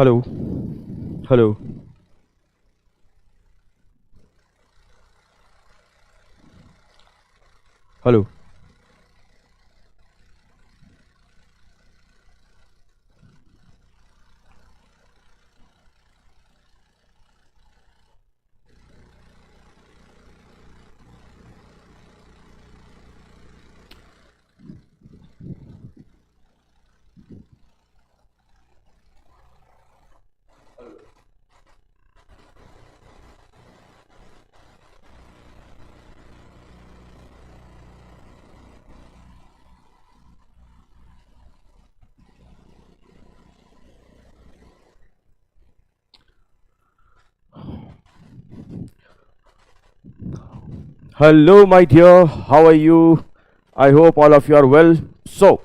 Hello. Hello. Hello. Hello, my dear. How are you? I hope all of you are well. So,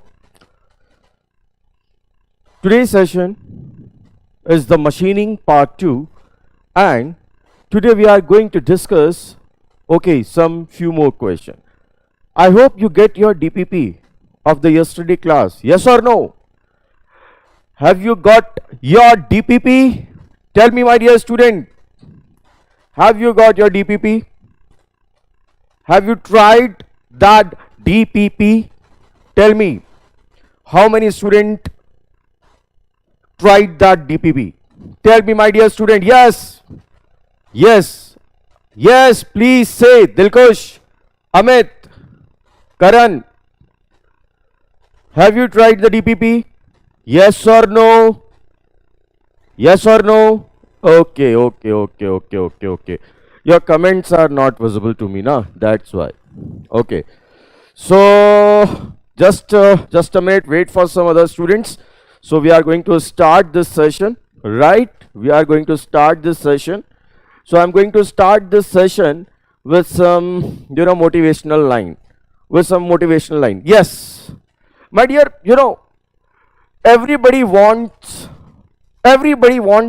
today's session is the machining part 2, and today we are going to discuss some few more questions. I hope you get your DPP of the yesterday class. Yes or no? Have you got your DPP? Tell me, my dear student. Have you got your DPP? Have you tried that DPP? Tell me, how many students tried that DPP? Tell me, my dear student. Yes. Yes. Yes, please say. Dilkush, Amit, Karan. Have you tried the DPP? Yes or no? Yes or no? Okay. Your comments are not visible to me, na? That's why. Okay. So just a minute. Wait for some other students. So we are going to start this session, right? We are going to start this session. So I'm going to start this session with some, motivational line. Yes, my dear. Everybody wants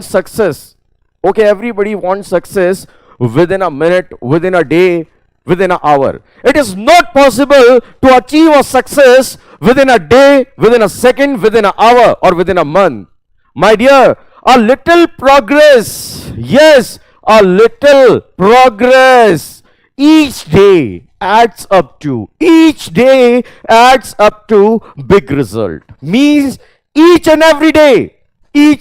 success. Okay, everybody wants success within a minute, within a day, within an hour. It is not possible to achieve a success within a day, within a second, within an hour, or within a month. My dear, a little progress, yes, a little progress each day adds up to big result. Means each and every day you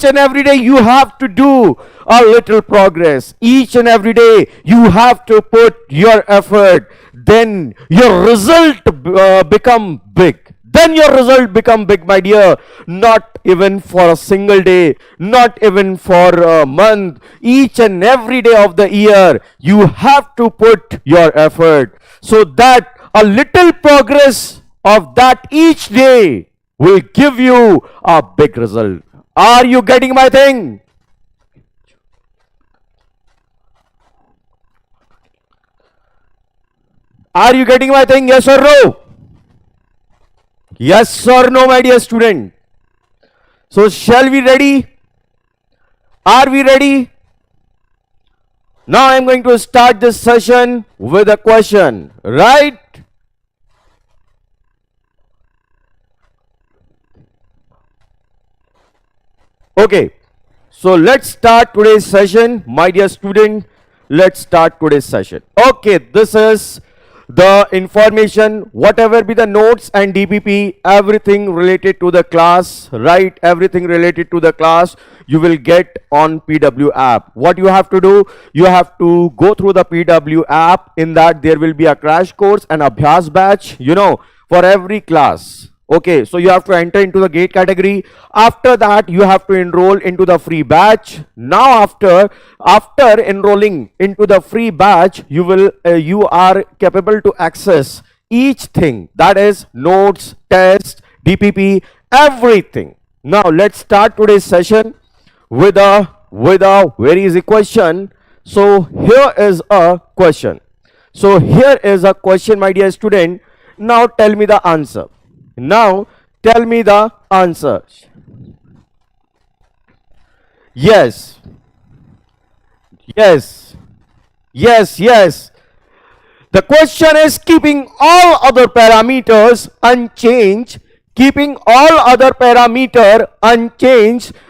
have to do a little progress. Each and every day you have to put your effort. Then your result become big. My dear. Not even for a single day, not even for a month. Each and every day of the year you have to put your effort, so that a little progress of that each day will give you a big result. Are you getting my thing? Are you getting my thing? Yes or no? Yes or no, my dear student? So shall we ready? Are we ready? Now I am going to start this session with a question, right? Okay, so let's start today's session, my dear student. Let's start today's session. Okay, this is the information, whatever be the notes and DPP, everything related to the class, right? Everything related to the class you will get on PW app. What you have to do, you have to go through the PW app. In that there will be a crash course and Abhyas batch, for every class. Okay, so you have to enter into the gate category. After that you have to enroll into the free batch. Now after enrolling into the free batch, you are capable to access each thing, that is notes, test, DPP, everything. Now let's start today's session with a very easy question. So here is a question. My dear student. Now tell me the answer. Yes. The question is keeping all other parameters unchanged.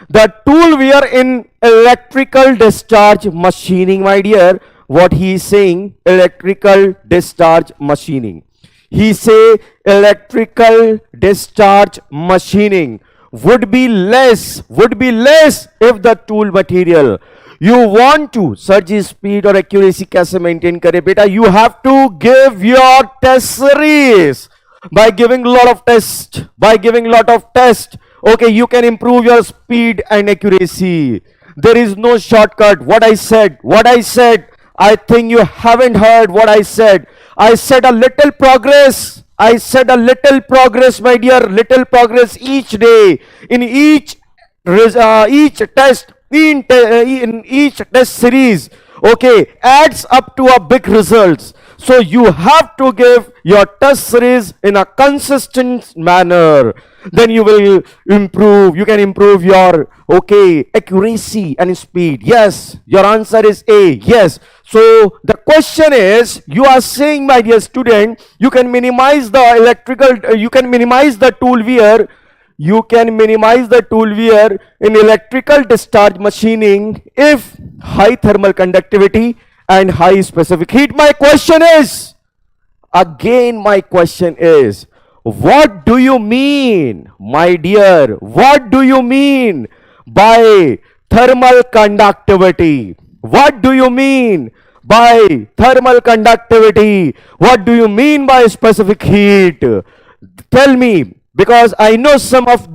The tool we are in electrical discharge machining, my dear. What he is saying, electrical discharge machining. He say electrical discharge machining would be less if the tool material. You want to surge speed or accuracy कैसे maintain करे बेटा? You have to give your test series by giving lot of test. Okay, you can improve your speed and accuracy. There is no shortcut. What I said, I think you haven't heard what I said. I said a little progress. My dear, little progress each day in each test, in each test series, okay, adds up to a big results. So you have to give your test series in a consistent manner. Then you will improve. You can improve your, okay, accuracy and speed. Yes, your answer is A. Yes. So the question is, you are saying, my dear student, you can minimize the you can minimize the tool wear. You can minimize the tool wear in electrical discharge machining if high thermal conductivity and high specific heat. My question is, what do you mean, my dear? What do you mean by thermal conductivity? What do you mean by thermal conductivity? What do you mean by specific heat? Tell me, because I know some of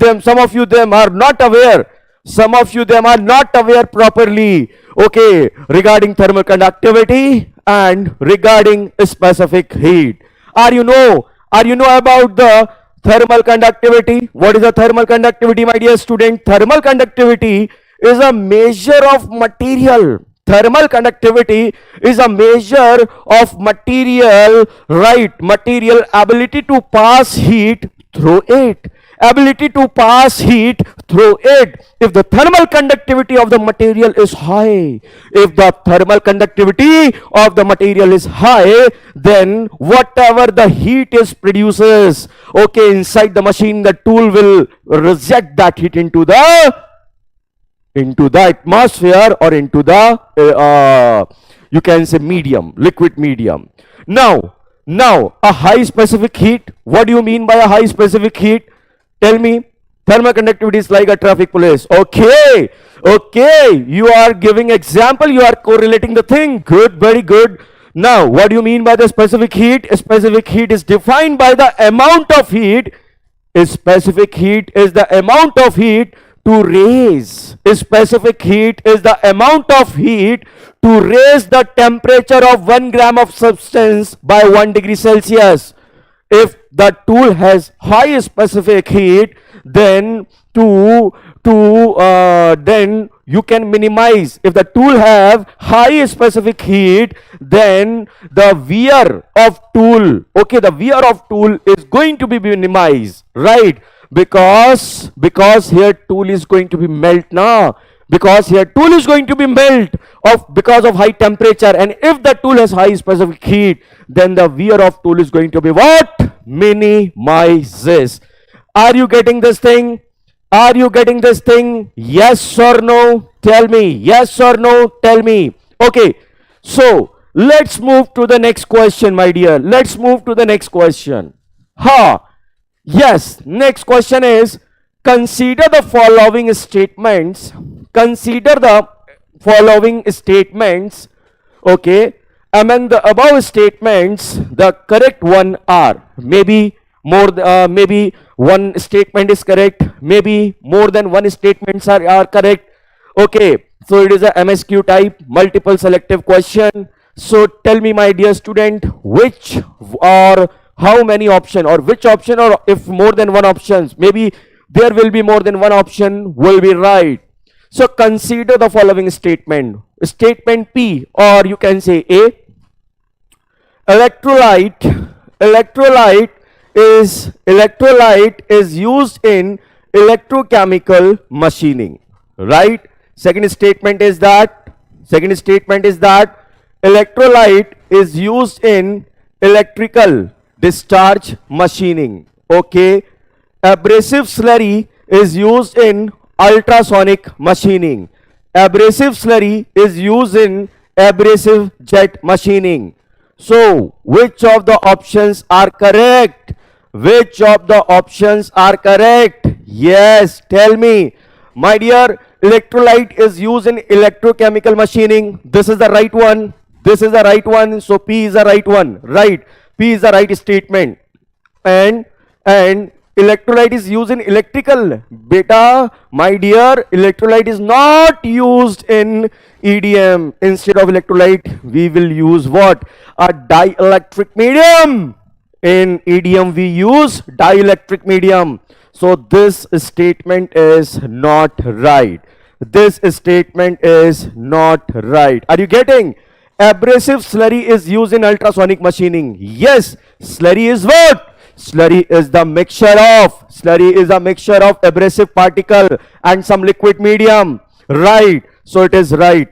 you are not aware. Some of you are not aware properly, okay, regarding thermal conductivity and regarding specific heat. Are you know about the thermal conductivity? What is the thermal conductivity, my dear student? Thermal conductivity is a measure of material. Thermal conductivity is a measure of material, right? Material ability to pass heat through it. Ability to pass heat through it. If the thermal conductivity of the material is high, then whatever the heat is produces, okay, inside the machine, the tool will reject that heat into the atmosphere or into the you can say medium, liquid medium. Now a high specific heat. What do you mean by a high specific heat? Tell me. Thermal conductivity is like a traffic police. Okay, you are giving example, you are correlating the thing. Good, very good. Now what do you mean by the specific heat? Specific heat is defined by the amount of heat. Specific heat is the amount of heat to raise. Specific heat is the amount of heat to raise the temperature of 1 gram of substance by 1 degree Celsius. If the tool has high specific heat, then then you can minimize. If the tool have high specific heat, then the wear of tool, okay, the wear of tool is going to be minimized, right? Because here tool is going to be melt now. Because here tool is going to be melt because of high temperature, and if the tool has high specific heat, then the wear of tool is going to be what? Minimizes. Are you getting this thing? Yes or no? Tell me. Yes or no? Tell me. Okay, so let's move to the next question, my dear. Let's move to the next question. Yes, next question is, consider the following statements. Okay, among the above statements, the correct one are, maybe one statement is correct, maybe more than one statements are correct. Okay, so it is a MSQ type multiple selective question. So tell me, my dear student, which or how many option, or which option, or if more than one options, maybe there will be more than one option, will be right. So consider the following statement. Statement P, or you can say A. Electrolyte is used in electrochemical machining, right? Second statement is that electrolyte is used in electrical discharge machining. Okay, abrasive slurry is used in ultrasonic machining. Abrasive slurry is used in abrasive jet machining. So, which of the options are correct? Which of the options are correct? Yes, tell me. My dear, electrolyte is used in electrochemical machining. This is the right one. This is the right one. So, P is the right one. Right. P is the right statement. And electrolyte is used in electrical. Beta, my dear, electrolyte is not used in EDM. Instead of electrolyte, we will use what? A dielectric medium. In EDM, we use dielectric medium. So this statement is not right. This statement is not right. Are you getting? Abrasive slurry is used in ultrasonic machining. Yes, slurry is what? Slurry is the mixture of abrasive particle and some liquid medium. Right. So it is right.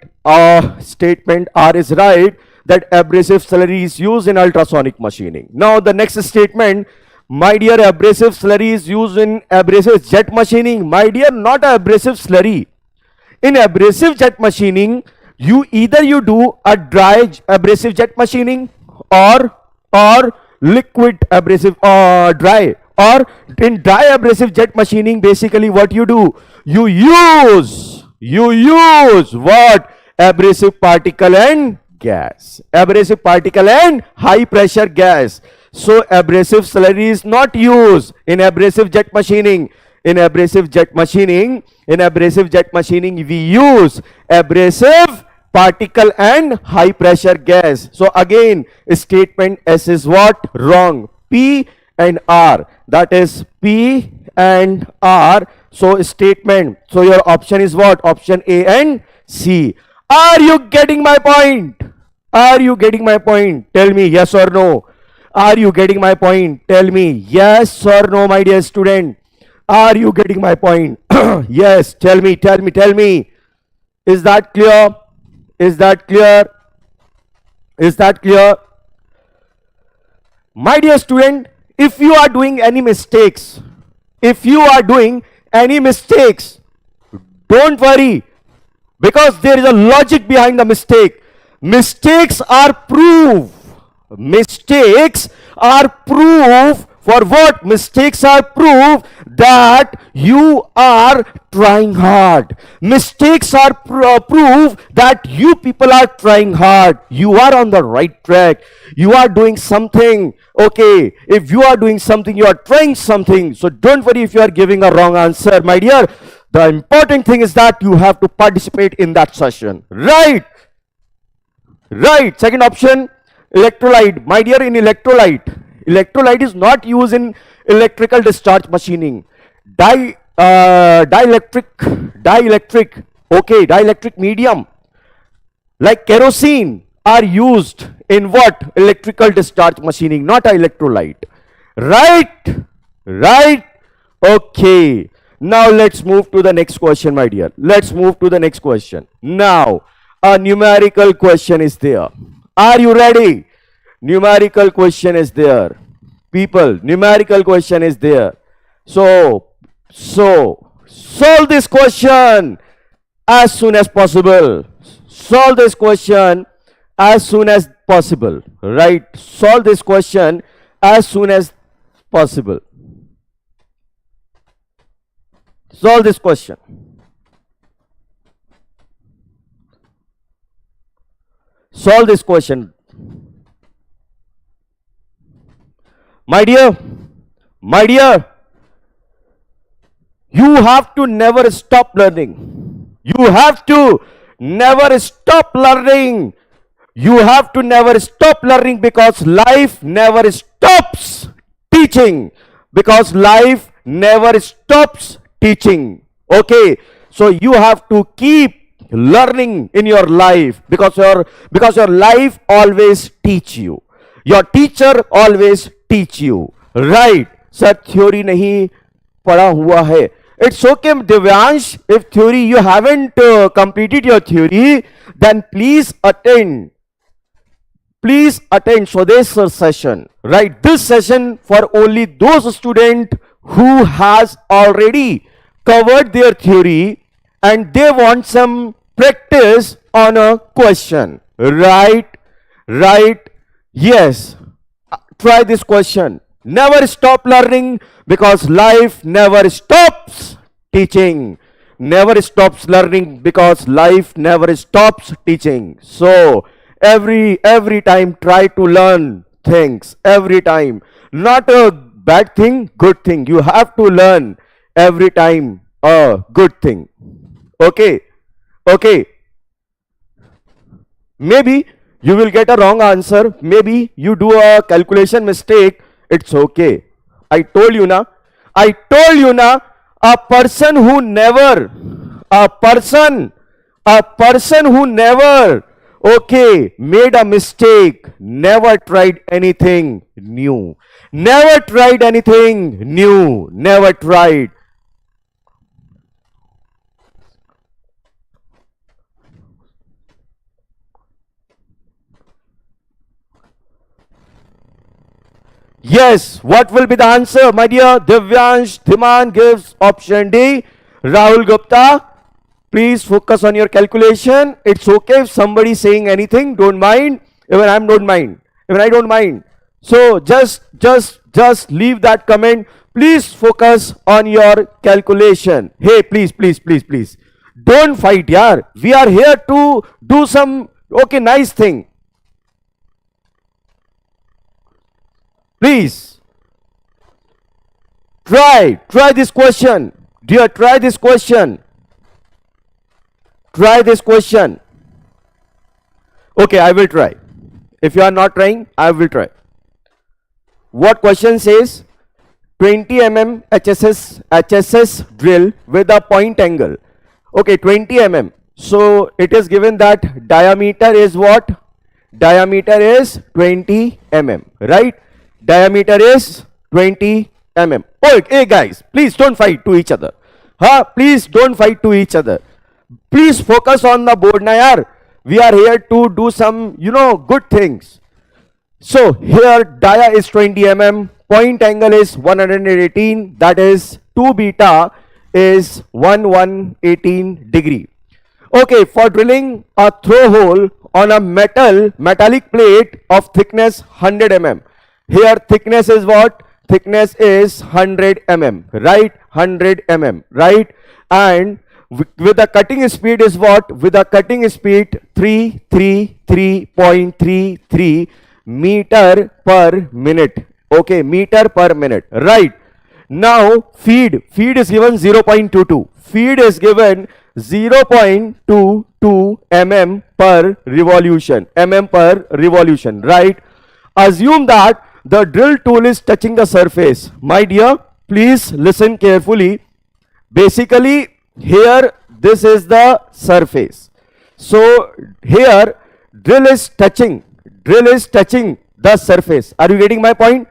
Statement R is right, that abrasive slurry is used in ultrasonic machining. Now the next statement, my dear, abrasive slurry is used in abrasive jet machining. My dear, not abrasive slurry. In abrasive jet machining, you do a dry abrasive jet machining or liquid abrasive dry, or in dry abrasive jet machining, basically what you do, you use what? Abrasive particle and gas, abrasive particle and high pressure gas. So abrasive slurry is not used in abrasive jet machining. In abrasive jet machining, we use abrasive particle and high pressure gas. So again, statement S is what? Wrong. P and R, that is P and R. So statement, so your option is what? Option A and C. Are you getting my point? Are you getting my point? Tell me yes or no. Are you getting my point? Tell me yes or no, my dear student. Are you getting my point? Yes, tell me. Is that clear? Is that clear? Is that clear? My dear student, if you are doing any mistakes, don't worry, because there is a logic behind the mistake. Mistakes are proof. For what? Mistakes are proof that you are trying hard. Mistakes are proof that you people are trying hard. You are on the right track. You are doing something. Okay, if you are doing something, you are trying something. So don't worry if you are giving a wrong answer, my dear. The important thing is that you have to participate in that session. Right. Second option, electrolyte. My dear, in electrolyte is not used in electrical discharge machining. Dielectric medium like kerosene are used in what? Electrical discharge machining, not electrolyte. Right. Okay. Now let's move to the next question, my dear. Let's move to the next question. Now a numerical question is there. Are you ready? Numerical question is there. People, numerical question is there. So solve this question as soon as possible. Solve this question as soon as possible. Right? Solve this question as soon as possible. Solve this question. Solve this question. My dear, you have to never stop learning. You have to never stop learning. You have to never stop learning, because life never stops teaching. Because life never stops teaching. Okay, so you have to keep learning in your life, because your life always teach you. Your teacher always teach you. Right? Sir, theory nahi pada hua hai. It's okay, Divyansh, if theory you haven't completed your theory, then please attend Swadesh session. Right? This session for only those students who has already covered their theory and they want some practice on a question. Right? Right? Yes. Try this question. Never stop learning because life never stops teaching. Never stops learning because life never stops teaching. So every time try to learn things. Every time. Not a bad thing, good thing. You have to learn every time a good thing. Okay. Okay. Maybe you will get a wrong answer. Maybe you do a calculation mistake. It's okay. I told you na. I told you na. A person who never, okay, made a mistake, never tried anything new. Never tried anything new. Never tried. Yes, what will be the answer, my dear? Divyansh Dhiman gives option D. Rahul Gupta, please focus on your calculation. It's okay if somebody is saying anything, don't mind. Even I don't mind. Even I don't mind. So just leave that comment. Please focus on your calculation. Hey, please. Don't fight, yaar. We are here to do some, okay, nice thing. Please try this question. Dear, try this question. Try this question. Okay, I will try. If you are not trying, I will try. What question says 20 mm HSS drill with a point angle. Okay, 20 mm. So it is given that diameter is what? Diameter is 20 mm, right? Diameter is 20 mm. Oh, hey guys, please don't fight to each other. Please don't fight to each other. Please focus on the board na yaar. We are here to do some, good things. So here dia is 20 mm, point angle is 118, that is 2 beta is 118 degree. Okay, for drilling a throw hole on a metallic plate of thickness 100 mm. Here thickness is what? Thickness is 100 mm, right? 100 mm, right? And with the cutting speed is what? With the cutting speed 333.33 meter per minute. Okay, meter per minute, right? Now feed is given 0.22. Feed is given 0.22 mm per revolution, right? Assume that the drill tool is touching the surface. My dear, please listen carefully. Basically, here this is the surface. So here drill is touching the surface. Are you getting my point?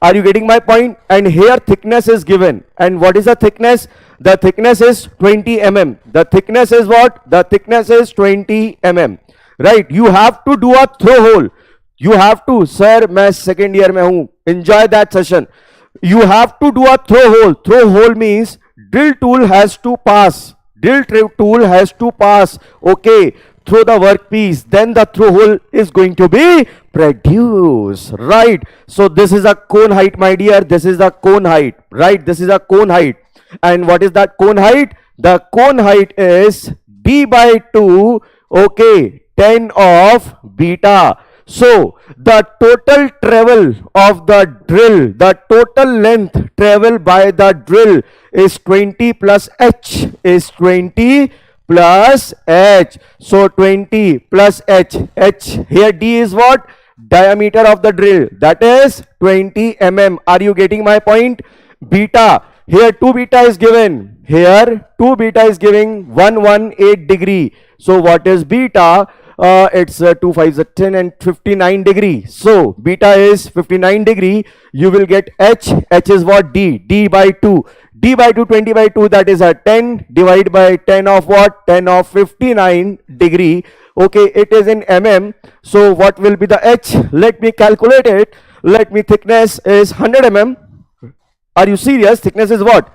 Are you getting my point? And here thickness is given. And what is the thickness? The thickness is 20 mm. The thickness is what? The thickness is 20 mm. Right? You have to do a throw hole. You have to, sir, मैं second year में हूँ. Enjoy that session. You have to do a throw hole. Throw hole means drill tool has to pass. Drill tool has to pass. Okay, through the workpiece. Then the throw hole is going to be produced. Right. So this is a cone height, my dear. This is the cone height. Right. This is a cone height. And what is that cone height? The cone height is d by 2. Okay, 10 of beta. So the total travel of the drill, the total length travel by the drill is 20 plus h, is 20 plus h. So 20 plus h, here d is what? Diameter of the drill, that is 20 mm. Are you getting my point? Beta, here 2 beta is given. Here 2 beta is giving 118 degree. So what is beta? It's 2 5s 10 and 59 degree. So beta is 59 degree. You will get h is what? D by 2. D by 2, 20 by 2, that is a 10 divided by 10 of what? 10 of 59 degree. Okay, it is in mm. So what will be the h? Let me calculate it. Let me, thickness is 100 mm. Are you serious? Thickness is what?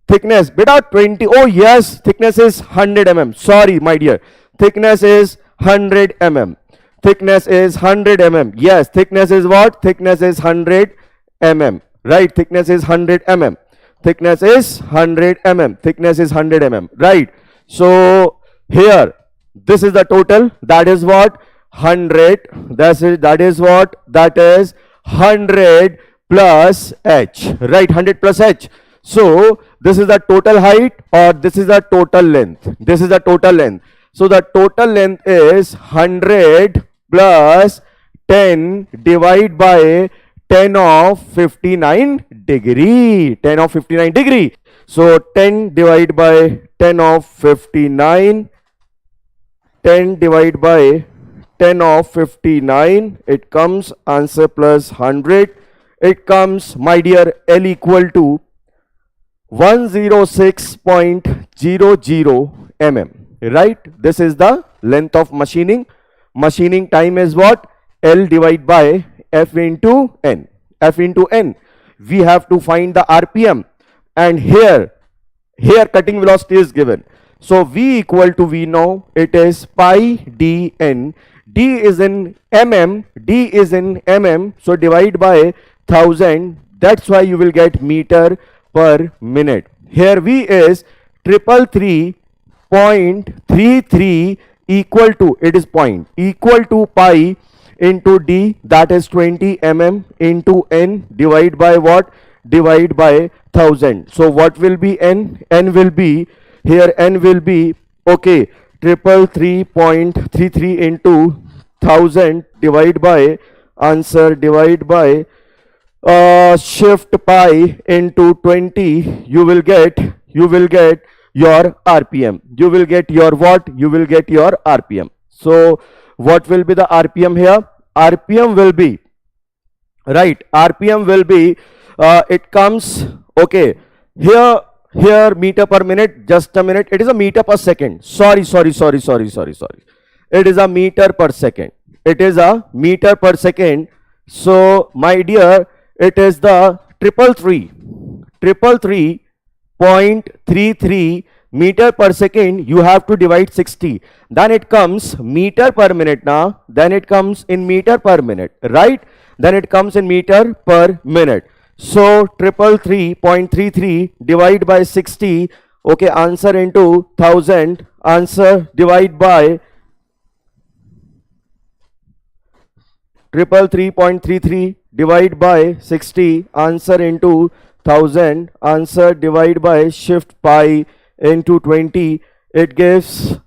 thickness, beta 20, oh yes, thickness is 100 mm, sorry my dear, thickness is 100 mm, thickness is 100 mm, yes, thickness is what, thickness is 100 mm, right, thickness is 100 mm, thickness is 100 mm, thickness is 100 mm, right. So here this is the total, that is what, 100, that is what, that is 100 plus h, right, 100 plus h. So this is the total height or this is the total length, this is the total length. So the total length is 100 plus 10 divided by 10 of 59 degree, 10 of 59 degree. So 10 divided by 10 of 59, 10 divided by 10 of 59, it comes answer plus 100, it comes my dear L equal to 106.00 mm, right. This is the length of machining. Machining time is what, L divided by F into N, F into N. We have to find the RPM, and here cutting velocity is given. So V equal to, we know it is pi dn, d is in mm, d is in mm, so divide by 1000, that's why you will get meter per minute. Here V is 333.33 equal to, it is point, equal to pi into d, that is 20 mm into n, divide by what, divide by 1000. So what will be n? N will be, here n will be, okay, 333.33 into 1000 divide by, answer divide by shift pi into 20, you will get your RPM, you will get your what, you will get your RPM. So what will be the RPM here? RPM will be, right, RPM will be, it comes, okay, here meter per minute, just a minute, it is a meter per second, sorry, it is a meter per second, it is a meter per second. So my dear, it is the 333.33 meter per second, you have to divide 60, then it comes meter per minute now, then it comes in meter per minute, right, then it comes in meter per minute. So 333.33 divide by 60, okay, answer into 1000, answer divide by 333.33 divide by 60, answer into 1000, answer divide by shift pi into 20, it gives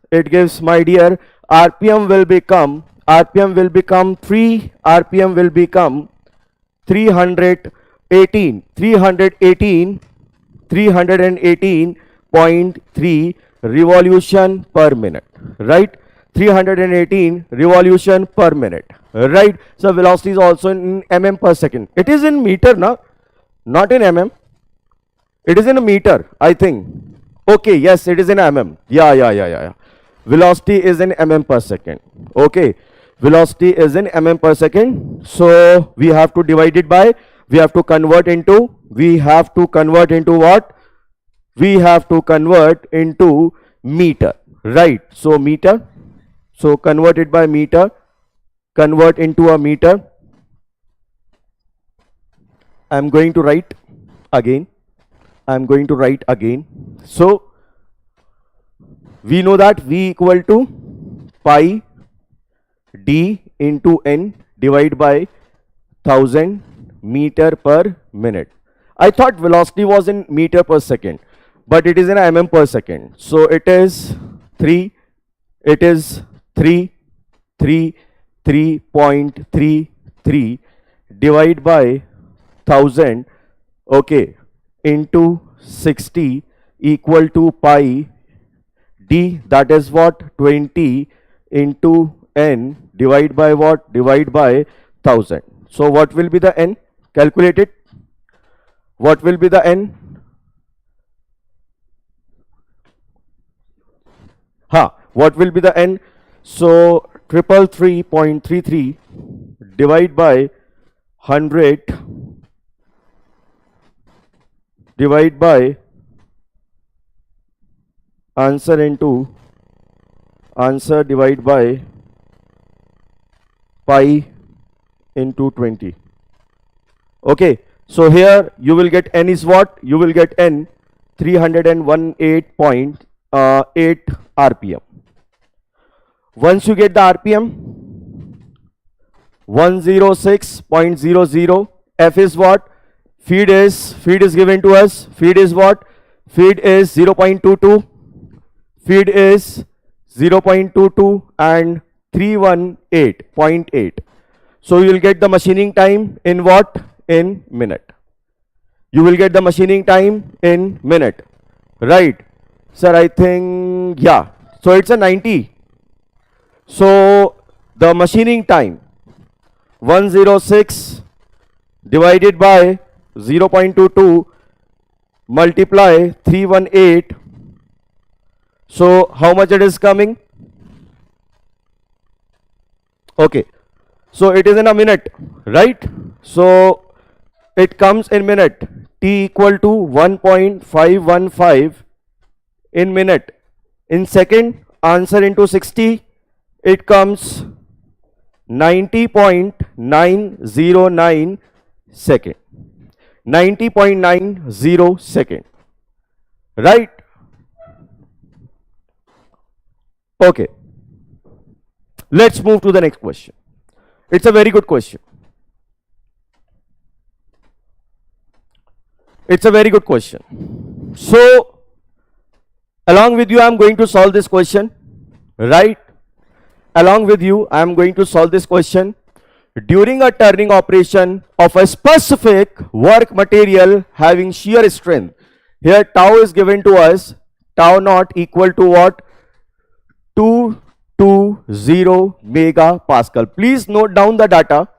my dear, RPM will become 318.3 revolution per minute, right, 318 revolution per minute, right. So velocity is also in mm per second, it is in meter now, not in mm, it is in a meter, I think, okay, yes, it is in mm, yeah, velocity is in mm per second, okay, velocity is in mm per second. So we have to divide it by, we have to convert into what, we have to convert into meter, right. So meter, so convert it by meter, convert into a meter. I'm going to write again, so we know that V equal to pi d into n divided by 1000 meter per minute. I thought velocity was in meter per second, but it is in mm per second. So it is 3.33 divided by 1000, okay, into 60 equal to pi d, that is what, 20 into n divide by what, divide by 1000. So what will be the n? Calculate it. What will be the n? What will be the n? So 333.33 divide by 100 divide by answer divided by pi into 20. Okay, so here you will get n is what? You will get n 318.8 RPM. Once you get the RPM, 106.00. F is what? Feed is given to us. Feed is what? Feed is 0.22. Feed is 0.22 and 318.8. So you will get the machining time in what? In minute. You will get the machining time in minute. Right. Sir, I think, yeah. So it's a 90. So the machining time 106 divided by 0.22 multiply 318. So how much it is coming? Okay, so it is in a minute, right? So it comes in minute. T equal to 1.515 in minute. In second, answer into 60, it comes 90.909 second. 90.90 second. Right? Okay. Let's move to the next question. It's a very good question. It's a very good question. So, along with you, I am going to solve this question. Right? Along with you, I am going to solve this question. During a turning operation of a specific work material having shear strength, here tau is given to us, tau naught equal to what? 220 megapascal. Please note down the data.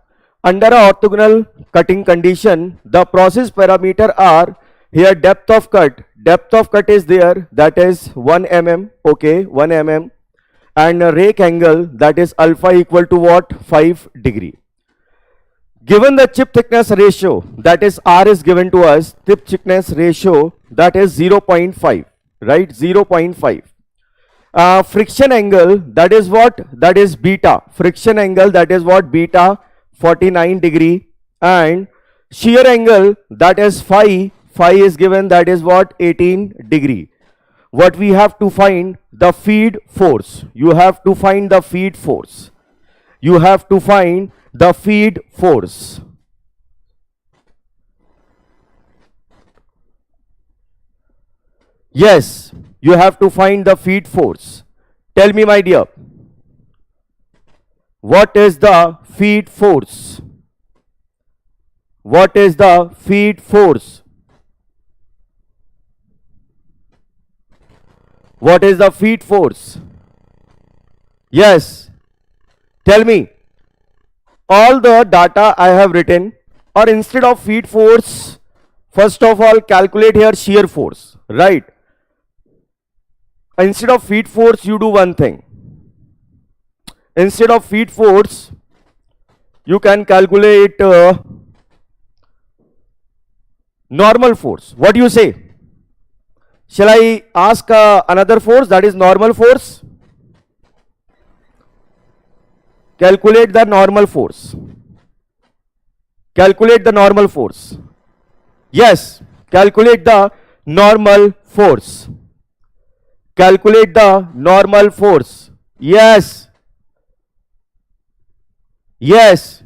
Under a orthogonal cutting condition, the process parameter are here depth of cut. Depth of cut is there, that is 1 mm, okay, 1 mm. And a rake angle, that is alpha equal to what? 5 degree. Given the chip thickness ratio, that is R is given to us, chip thickness ratio, that is 0.5, right? 0.5. Friction angle, that is what? That is beta. Friction angle, that is what? Beta, 49 degree. And shear angle, that is phi. Phi is given, that is what? 18 degree. What we have to find? The feed force. You have to find the feed force. You have to find the feed force. Yes, you have to find the feed force. Tell me, my dear, what is the feed force? What is the feed force? What is the feed force? Yes, tell me. All the data I have written, or instead of feed force, first of all calculate here shear force, right? Instead of feed force, you do one thing. Instead of feed force, you can calculate normal force. What do you say? Shall I ask another force, that is normal force? Calculate the normal force. Calculate the normal force. Yes, calculate the normal force. Calculate the normal force. Yes. Yes.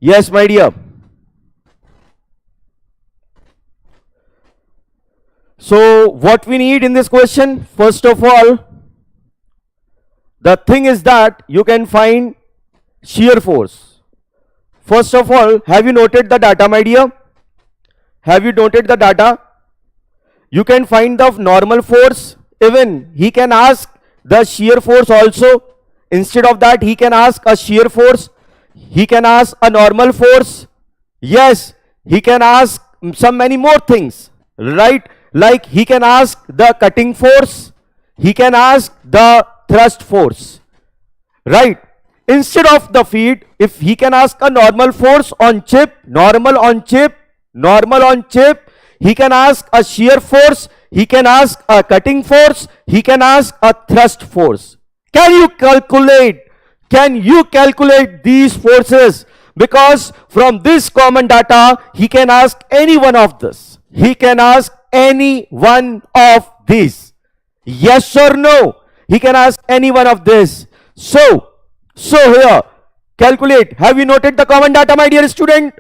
Yes, my dear. So what we need in this question, first of all, the thing is that you can find shear force. First of all, have you noted the data, my dear? Have you noted the data? You can find the normal force. Even he can ask the shear force also. Instead of that, he can ask a shear force. He can ask a normal force. Yes, he can ask some many more things, right? Like he can ask the cutting force. He can ask the thrust force, right? Instead of the feed, if he can ask a normal force on chip, normal on chip, normal on chip, he can ask a shear force, he can ask a cutting force, he can ask a thrust force. Can you calculate? Can you calculate these forces? Because from this common data, he can ask any one of this. He can ask any one of these. Yes or no? He can ask any one of this. So here, calculate. Have you noted the common data, my dear student?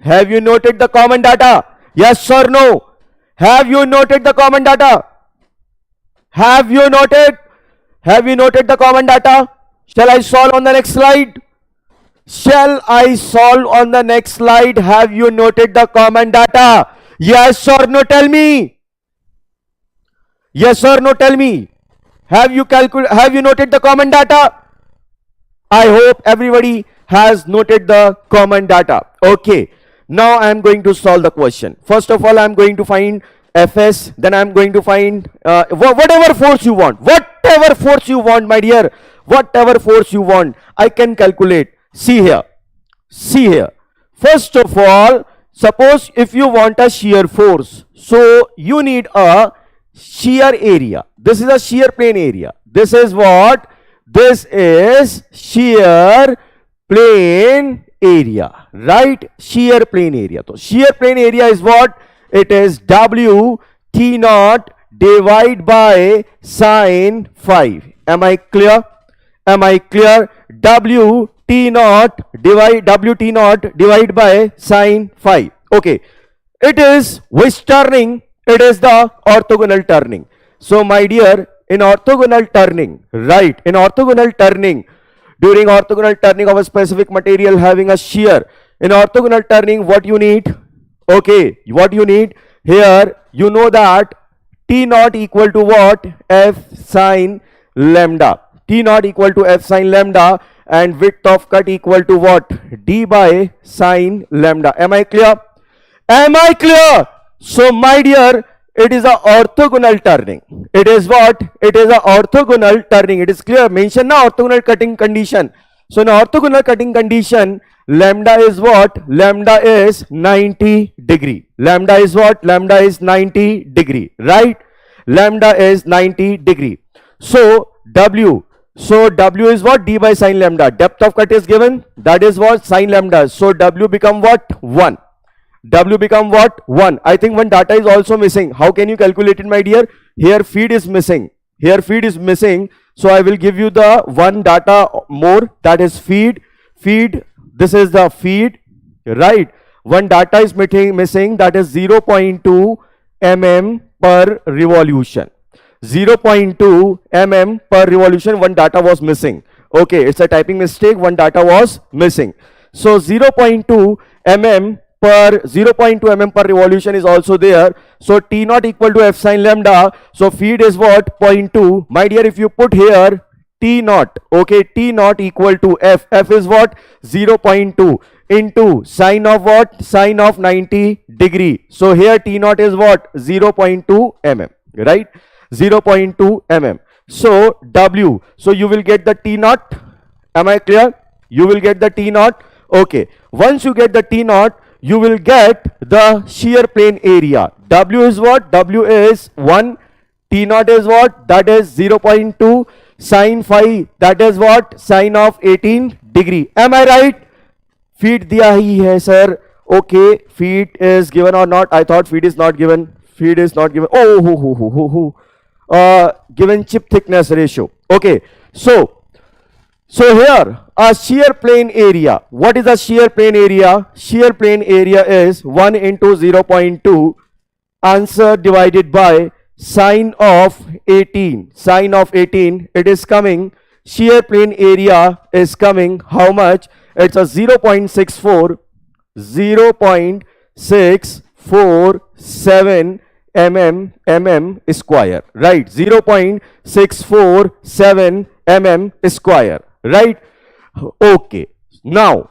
Have you noted the common data? Yes or no? Have you noted the common data? Have you noted? Have you noted the common data? Shall I solve on the next slide? Shall I solve on the next slide? Have you noted the common data? Yes or no? Tell me. Yes or no? Tell me. Have you noted the common data? I hope everybody has noted the common data. Okay. Now I am going to solve the question. First of all, I am going to find Fs. Then I am going to find whatever force you want. Whatever force you want, my dear. Whatever force you want, I can calculate. See here. See here. First of all, suppose if you want a shear force, so you need a shear area. This is a shear plane area. This is what? This is shear plane area, right? Shear plane area. So shear plane area is what? It is W T naught divided by sine phi. Am I clear? Am I clear? W T naught divided by sine phi. Okay. It is which turning? It is the orthogonal turning. So my dear, in orthogonal turning, right? In orthogonal turning, during orthogonal turning of a specific material having a shear, in orthogonal turning, what you need? Okay, what you need? Here, you know that T naught equal to what? F sine lambda. T naught equal to F sine lambda, and width of cut equal to what? D by sine lambda. Am I clear? Am I clear? So my dear, it is a orthogonal turning. It is what? It is a orthogonal turning. It is clear. Mention na orthogonal cutting condition. So in orthogonal cutting condition, lambda is what? Lambda is 90 degree. Lambda is what? Lambda is 90 degree. Right? Lambda is 90 degree. So W. So W is what? D by sine lambda. Depth of cut is given. That is what? Sine lambda. So W become what? 1. W become what? 1. I think one data is also missing. How can you calculate it, my dear? Here feed is missing. Here feed is missing. So I will give you the one data more. That is feed. Feed. This is the feed. Right. One data is missing. That is 0.2 mm per revolution. 0.2 mm per revolution. One data was missing. Okay. It's a typing mistake. One data was missing. So 0.2 mm per 0.2 mm per revolution is also there. So T naught equal to F sine lambda. So feed is what? 0.2. My dear, if you put here T naught, okay, T naught equal to F. F is what? 0.2 into sine of what? Sine of 90 degree. So here T naught is what? 0.2 mm, right? 0.2 mm. So W. So you will get the T naught. Am I clear? You will get the T naught. Okay. Once you get the T naught, you will get the shear plane area. W is what? W is 1. T naught is what? That is 0.2. Sine phi, that is what? Sine of 18 degree. Am I right? Feed diya hi hai, sir. Okay, feed is given or not? I thought feed is not given. Feed is not given. Given chip thickness ratio. Okay, so here a shear plane area. What is a shear plane area? Shear plane area is 1 into 0.2 answer divided by sine of 18. Sine of 18, it is coming. Shear plane area is coming. How much? It's a 0.647 mm square. Right? 0.647 mm square. Right? Okay. Now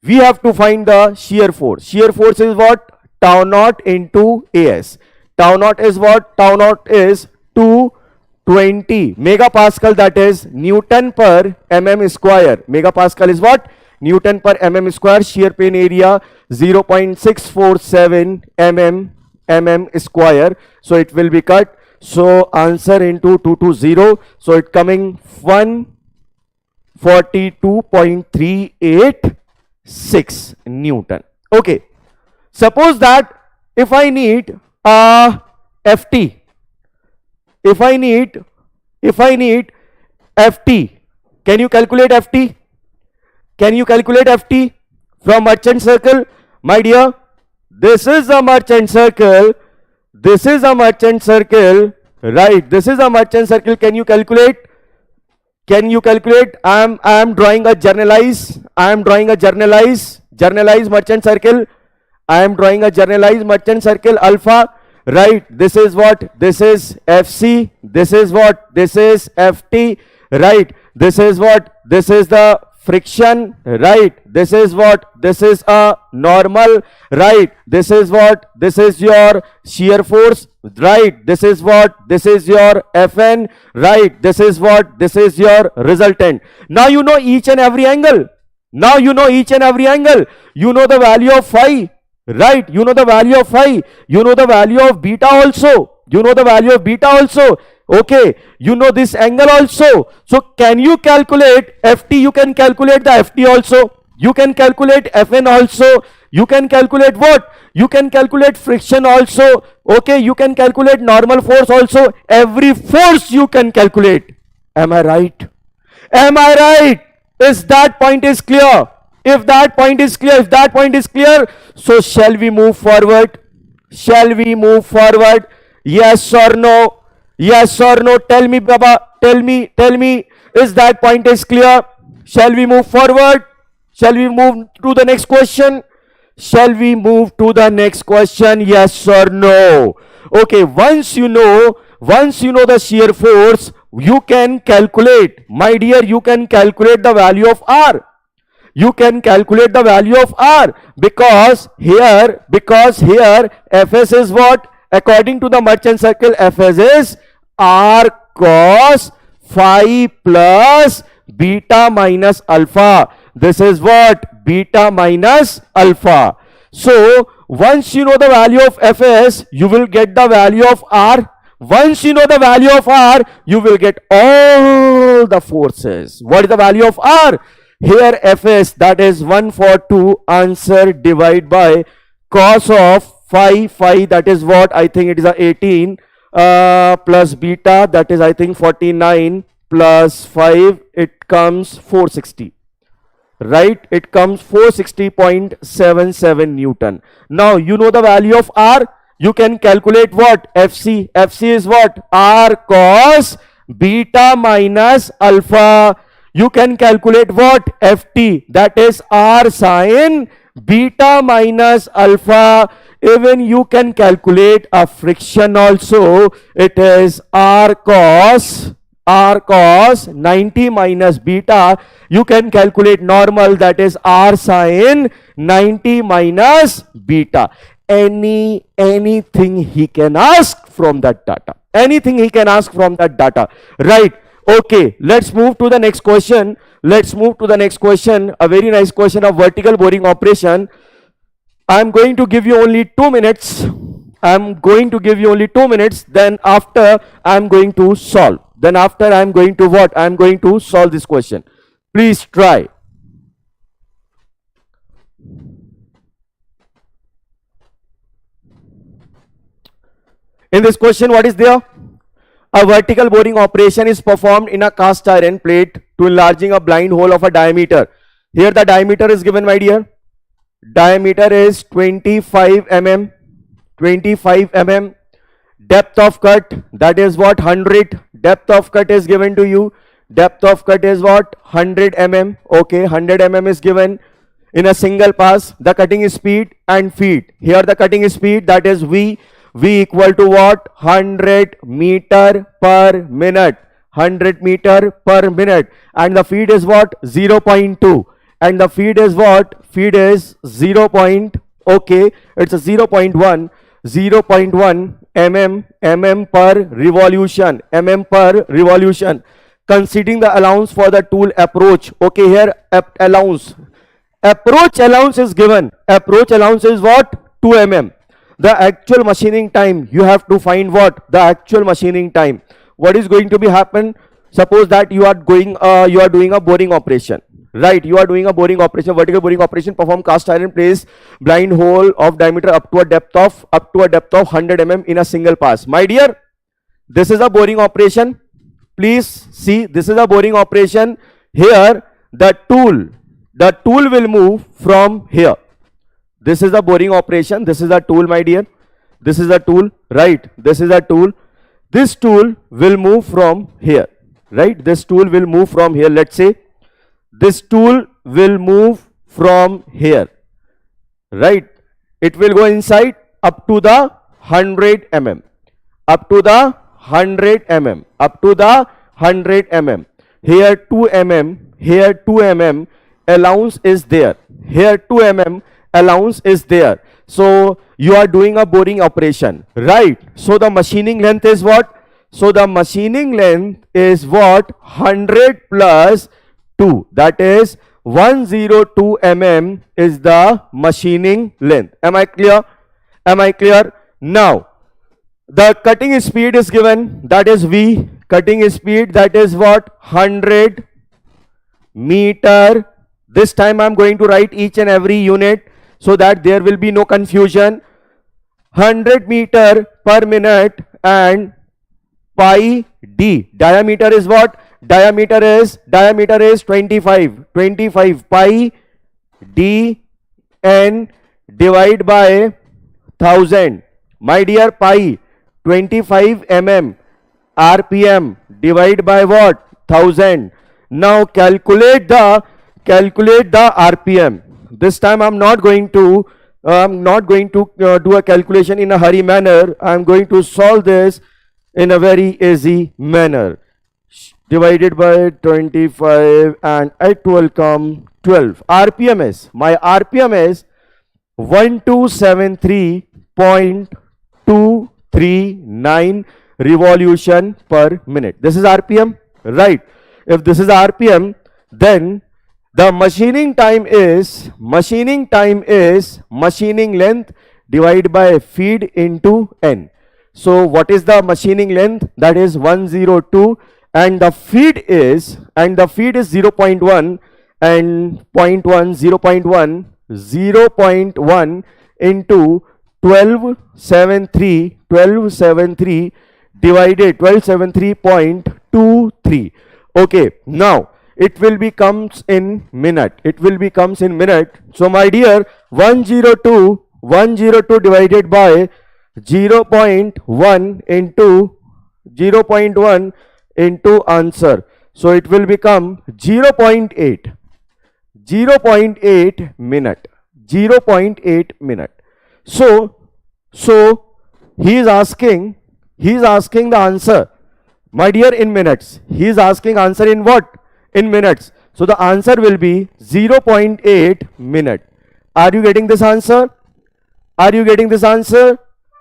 we have to find the shear force. Shear force is what? Tau naught into AS. Tau naught is what? Tau naught is 220 megapascal, that is Newton per mm square. Megapascal is what? Newton per mm square. Shear plane area 0.647 mm square. So it will be cut. So answer into 220. So it coming 142.386 Newton. Okay. Suppose that if I need FT, if I need FT, can you calculate FT? Can you calculate FT from merchant circle? My dear, this is a merchant circle. This is a merchant circle, right? This is a merchant circle. Can you calculate? Can you calculate? I am drawing a generalized merchant circle. I am drawing a generalized merchant circle alpha, right? This is what? This is FC. This is what? This is FT, right? This is what? This is the friction, right? This is what? This is a normal, right? This is what? This is your shear force, right? This is what? This is your Fn, right? This is what? This is your resultant. Now you know each and every angle. Now you know each and every angle. You know the value of phi, right? You know the value of phi. You know the value of beta also. You know the value of beta also. Okay, you know this angle also. So can you calculate FT? You can calculate the FT also. You can calculate Fn also. You can calculate what? You can calculate friction also. Okay, you can calculate normal force also. Every force you can calculate. Am I right? Am I right? Is that point is clear? If that point is clear, so shall we move forward? Shall we move forward? Yes or no? Yes or no? Tell me, Baba. Tell me. Is that point is clear? Shall we move forward? Shall we move to the next question? Shall we move to the next question? Yes or no? Okay, once you know the shear force, you can calculate, my dear, you can calculate the value of R. You can calculate the value of R because here Fs is what? According to the merchant circle, Fs is R cos phi plus beta minus alpha. This is what? Beta minus alpha. So once you know the value of Fs, you will get the value of R. Once you know the value of R, you will get all the forces. What is the value of R? Here Fs, that is 142, answer divide by cos of phi, that is what? I think it is a 18 plus beta, that is I think 49 plus 5, it comes 460. Right? It comes 460.77 Newton. Now you know the value of R. You can calculate what? FC. FC is what? R cos beta minus alpha. You can calculate what? FT. That is R sin beta minus alpha. Even you can calculate a friction also. It is R cos 90 minus beta. You can calculate normal, that is R sin 90 minus beta. Anything he can ask from that data. Anything he can ask from that data. Right. Okay, let's move to the next question. A very nice question of vertical boring operation. I'm going to give you only 2 minutes. Then after I'm going to solve. Then after I'm going to what? I'm going to solve this question. Please try. In this question, what is there? A vertical boring operation is performed in a cast iron plate to enlarging a blind hole of a diameter. Here the diameter is given, my dear. Diameter is 25 mm. Depth of cut, that is what? 100. Depth of cut is given to you. Depth of cut is what? 100 mm. Okay, 100 mm is given. In a single pass, the cutting speed and feed. Here the cutting speed, that is V equal to what? 100 meter per minute. 100 meter per minute. And the feed is what? 0.2. And the feed is what? Feed is 0. Okay, it's a 0.1 mm per revolution. Considering the allowance for the tool approach. Okay, here allowance. Approach allowance is given. Approach allowance is what? 2 mm. The actual machining time, you have to find what? The actual machining time. What is going to be happen? Suppose that you are doing a boring operation. Right, you are doing a boring operation, vertical boring operation. Perform cast iron place blind hole of diameter up to a depth of 100 mm in a single pass. My dear, this is a boring operation. Please see, this is a boring operation. Here the tool will move from here. This is a boring operation. This is a tool, my dear. This is a tool, right? This is a tool. This tool will move from here, right? This tool will move from here. Let's say this tool will move from here, right? It will go inside up to the 100 mm, up to the 100 mm, up to the 100 mm. Here 2 mm, here 2 mm allowance is there. Here 2 mm allowance is there. So you are doing a boring operation, right? So the machining length is what? So the machining length is what? 100 plus 2, that is 102 mm is the machining length. Am I clear? Am I clear? Now the cutting speed is given, that is V. Cutting speed, that is what? 100 meter. This time I am going to write each and every unit so that there will be no confusion. 100 meter per minute and pi d. Diameter is what? Diameter is 25 pi d n divide by 1000. My dear, pi 25 mm rpm divide by what? 1000. Now calculate the rpm. This time I'm not going to do a calculation in a hurry manner. I'm going to solve this in a very easy manner. Divided by 25 and it will come 12. RPM is, my RPM is 1273.239 revolution per minute. This is RPM, right? If this is RPM, then the machining time is machining length divided by feed into n. So what is the machining length? That is 102, and the feed is 0.1 and 0.1 into 1273 divided 1273.23. Okay, now it will becomes in minute. So my dear, 102 divided by 0.1 into answer. So it will become 0.8 minute. 0.8 minute. So he is asking the answer, my dear, in minutes. He is asking answer in what? In minutes. So the answer will be 0.8 minute. Are you getting this answer? Are you getting this answer?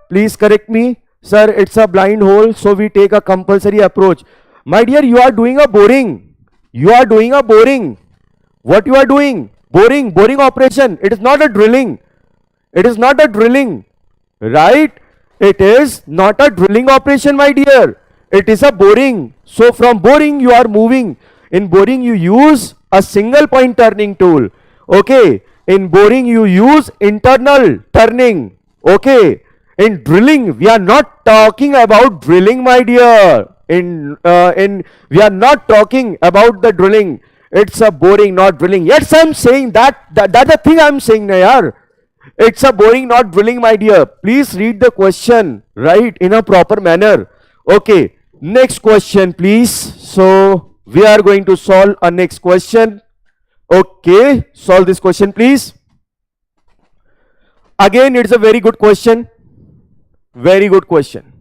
Please correct me. Sir, it's a blind hole, so we take a compulsory approach. My dear, you are doing a boring. What you are doing? Boring operation. It is not a drilling. Right? It is not a drilling operation, my dear. It is a boring. So from boring you are moving. In boring you use a single point turning tool. Okay. In boring you use internal turning. Okay. In drilling we are not talking about drilling, my dear. We are not talking about the drilling. It's a boring, not drilling. Yes, I'm saying that's the thing I'm saying na yaar. It's a boring, not drilling, my dear. Please read the question right in a proper manner. Okay, next question, please. So we are going to solve a next question. Okay, solve this question, please. Again, it's a very good question. Very good question.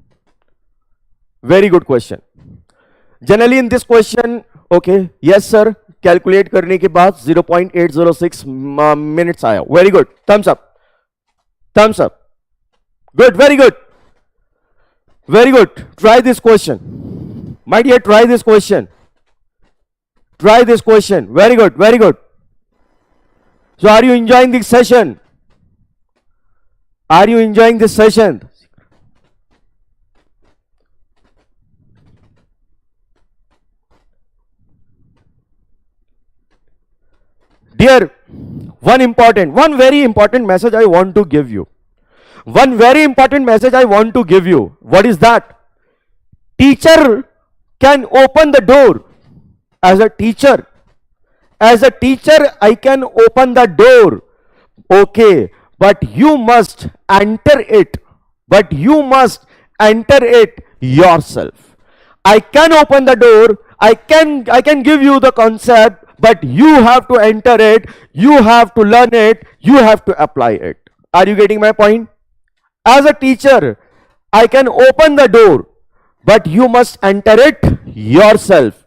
Generally in this question, okay, yes sir, calculate करने के बाद 0.806 minutes आया. Very good. Thumbs up. Good, very good. Try this question. My dear, try this question. Very good. So are you enjoying this session? Are you enjoying this session? Dear, one very important message I want to give you. One very important message I want to give you. What is that? Teacher can open the door. As a teacher, I can open the door. Okay, but you must enter it. But you must enter it yourself. I can open the door. I can give you the concept, but you have to enter it. You have to learn it. You have to apply it. Are you getting my point? As a teacher, I can open the door, but you must enter it yourself.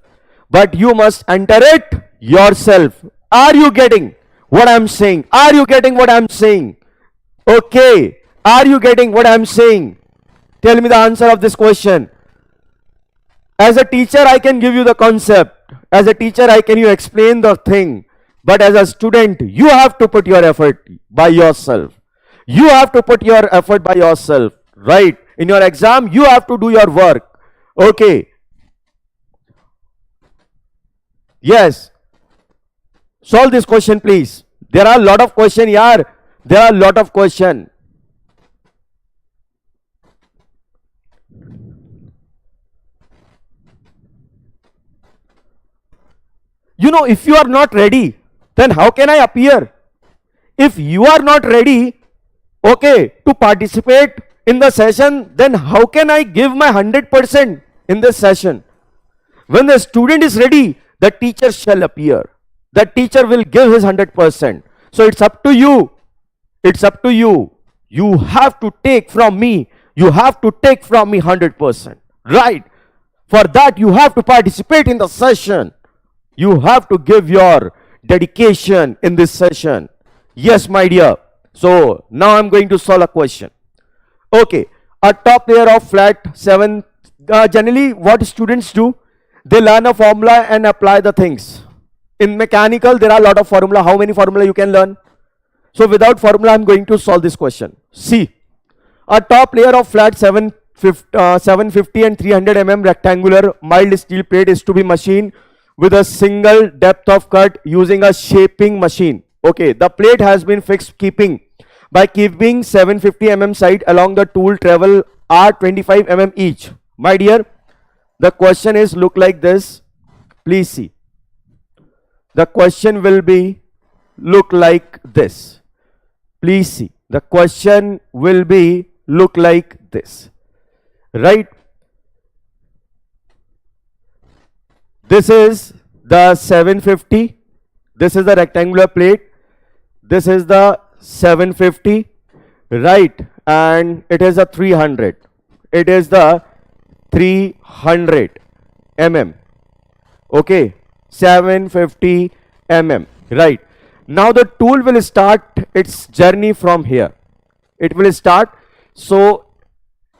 But you must enter it yourself. Are you getting what I'm saying? Are you getting what I'm saying? Okay. Are you getting what I'm saying? Tell me the answer of this question. As a teacher, I can give you the concept. As a teacher, I can explain the thing. But as a student, you have to put your effort by yourself. You have to put your effort by yourself, right? In your exam, you have to do your work. Okay. Yes. Solve this question, please. There are a lot of questions, yaar. There are a lot of questions. You know, if you are not ready, then how can I appear? If you are not ready, okay, to participate in the session, then how can I give my 100% in this session? When the student is ready, the teacher shall appear. The teacher will give his 100%. So it's up to you. It's up to you. You have to take from me. You have to take from me 100%. Right? For that, you have to participate in the session. You have to give your dedication in this session. Yes, my dear. So now I'm going to solve a question. Okay, a top layer of flat 7. Generally, what students do? They learn a formula and apply the things. In mechanical, there are a lot of formula. How many formula you can learn? So without formula, I'm going to solve this question. See, a top layer of flat 750 and 300 rectangular mild steel plate is to be machined with a single depth of cut using a shaping machine. Okay, the plate has been fixed by keeping 750 side along the tool travel are 25 each. My dear, the question is look like this. Please see. The question will be look like this. Please see. The question will be look like this. Right? This is the 750. This is the rectangular plate. This is the 750. Right? And it is a 300. It is the 300 Okay. 750 Right? Now the tool will start its journey from here. It will start. So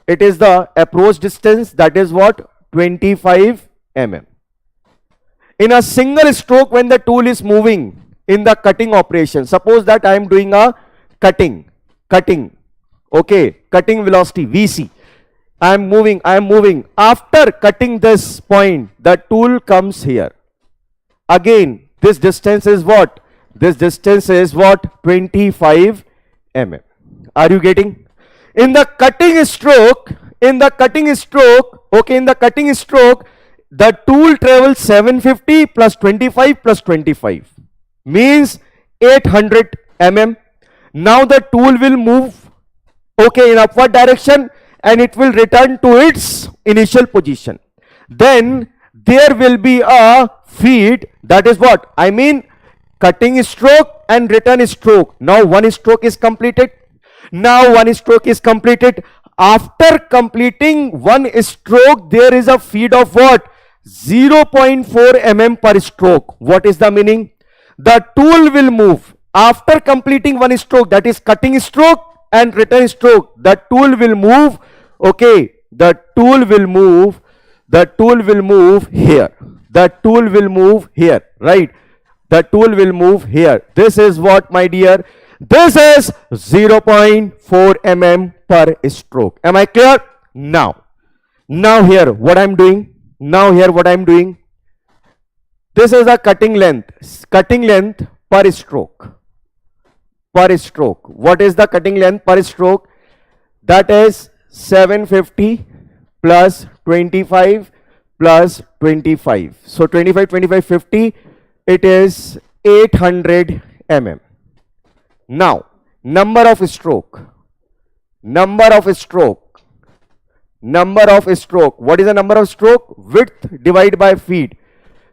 it is the approach distance, that is what? 25 In a single stroke, when the tool is moving in the cutting operation, suppose that I am doing a cutting, okay, cutting velocity VC. I am moving. After cutting this point, the tool comes here. Again, this distance is what? This distance is what? 25 Are you getting? In the cutting stroke, the tool travels 750 plus 25 plus 25 means 800 Now the tool will move, okay, in upward direction and it will return to its initial position. Then there will be a feed, that is what? I mean cutting stroke and return stroke. Now one stroke is completed. After completing one stroke, there is a feed of what? 0.4 per stroke. What is the meaning? The tool will move after completing one stroke, that is cutting stroke and return stroke. The tool will move, okay, the tool will move here. Right? the tool will move here. This is what, my dear? This is 0.4 mm per stroke. Am I clear? Now here what I'm doing? This is a cutting length per stroke. What is the cutting length per stroke? That is 750 plus 25 plus 25. So 25, 50, it is 800 mm. Now, number of stroke. What is the number of stroke? Width divided by feet.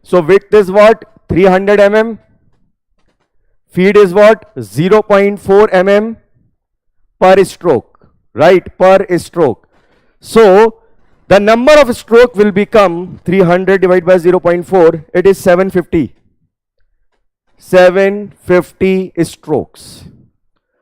So width is what? 300 mm. Feet is what? 0.4 mm per stroke, right? Per stroke. So the number of stroke will become 300 divided by 0.4. It is 750. 750 strokes.